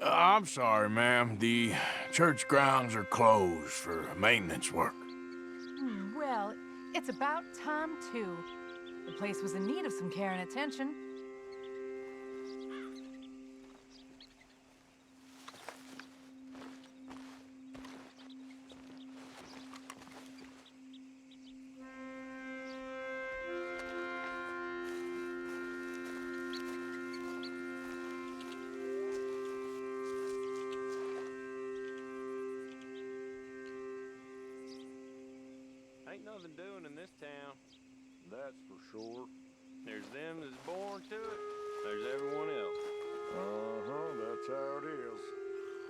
I'm sorry, ma'am. The church grounds are closed for maintenance work. Well, it's about time, too. The place was in need of some care and attention. Ain't nothing doing in this town. That's for sure. There's them that's born to it. There's everyone else. Uh-huh, that's how it is.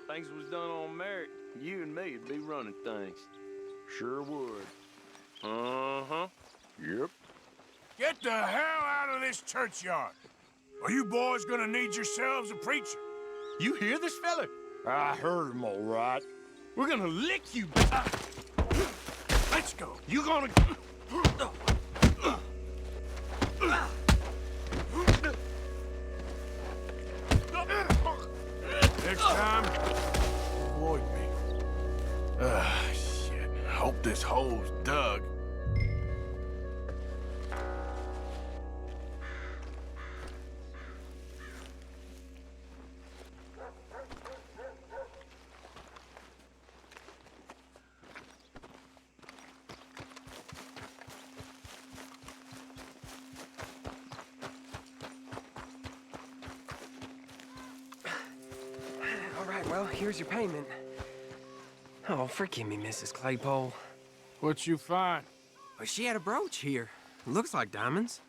Things was done on merit. You and me'd be running things. Sure would. Uh-huh. Yep. Get the hell out of this churchyard. Are you boys gonna need yourselves a preacher? You hear this fella? I heard him all right. We're gonna lick you. Let's go. You gonna... Next time, avoid me. Shit. Hope this hole's dug. All right, well, here's your payment. Oh, forgive me, Mrs. Claypole. What you find? Well, she had a brooch here. Looks like diamonds.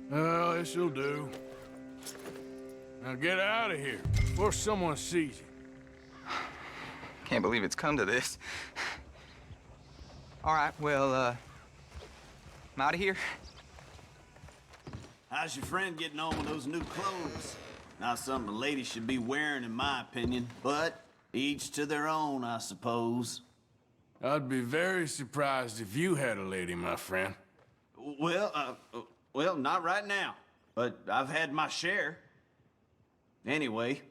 Well, this'll do. Now get out of here before someone sees you. Can't believe it's come to this. All right, well, I'm out of here. How's your friend getting on with those new clothes? Not something a lady should be wearing, in my opinion, but each to their own, I suppose. I'd be very surprised if you had a lady, my friend. Well, not right now, but I've had my share. Anyway,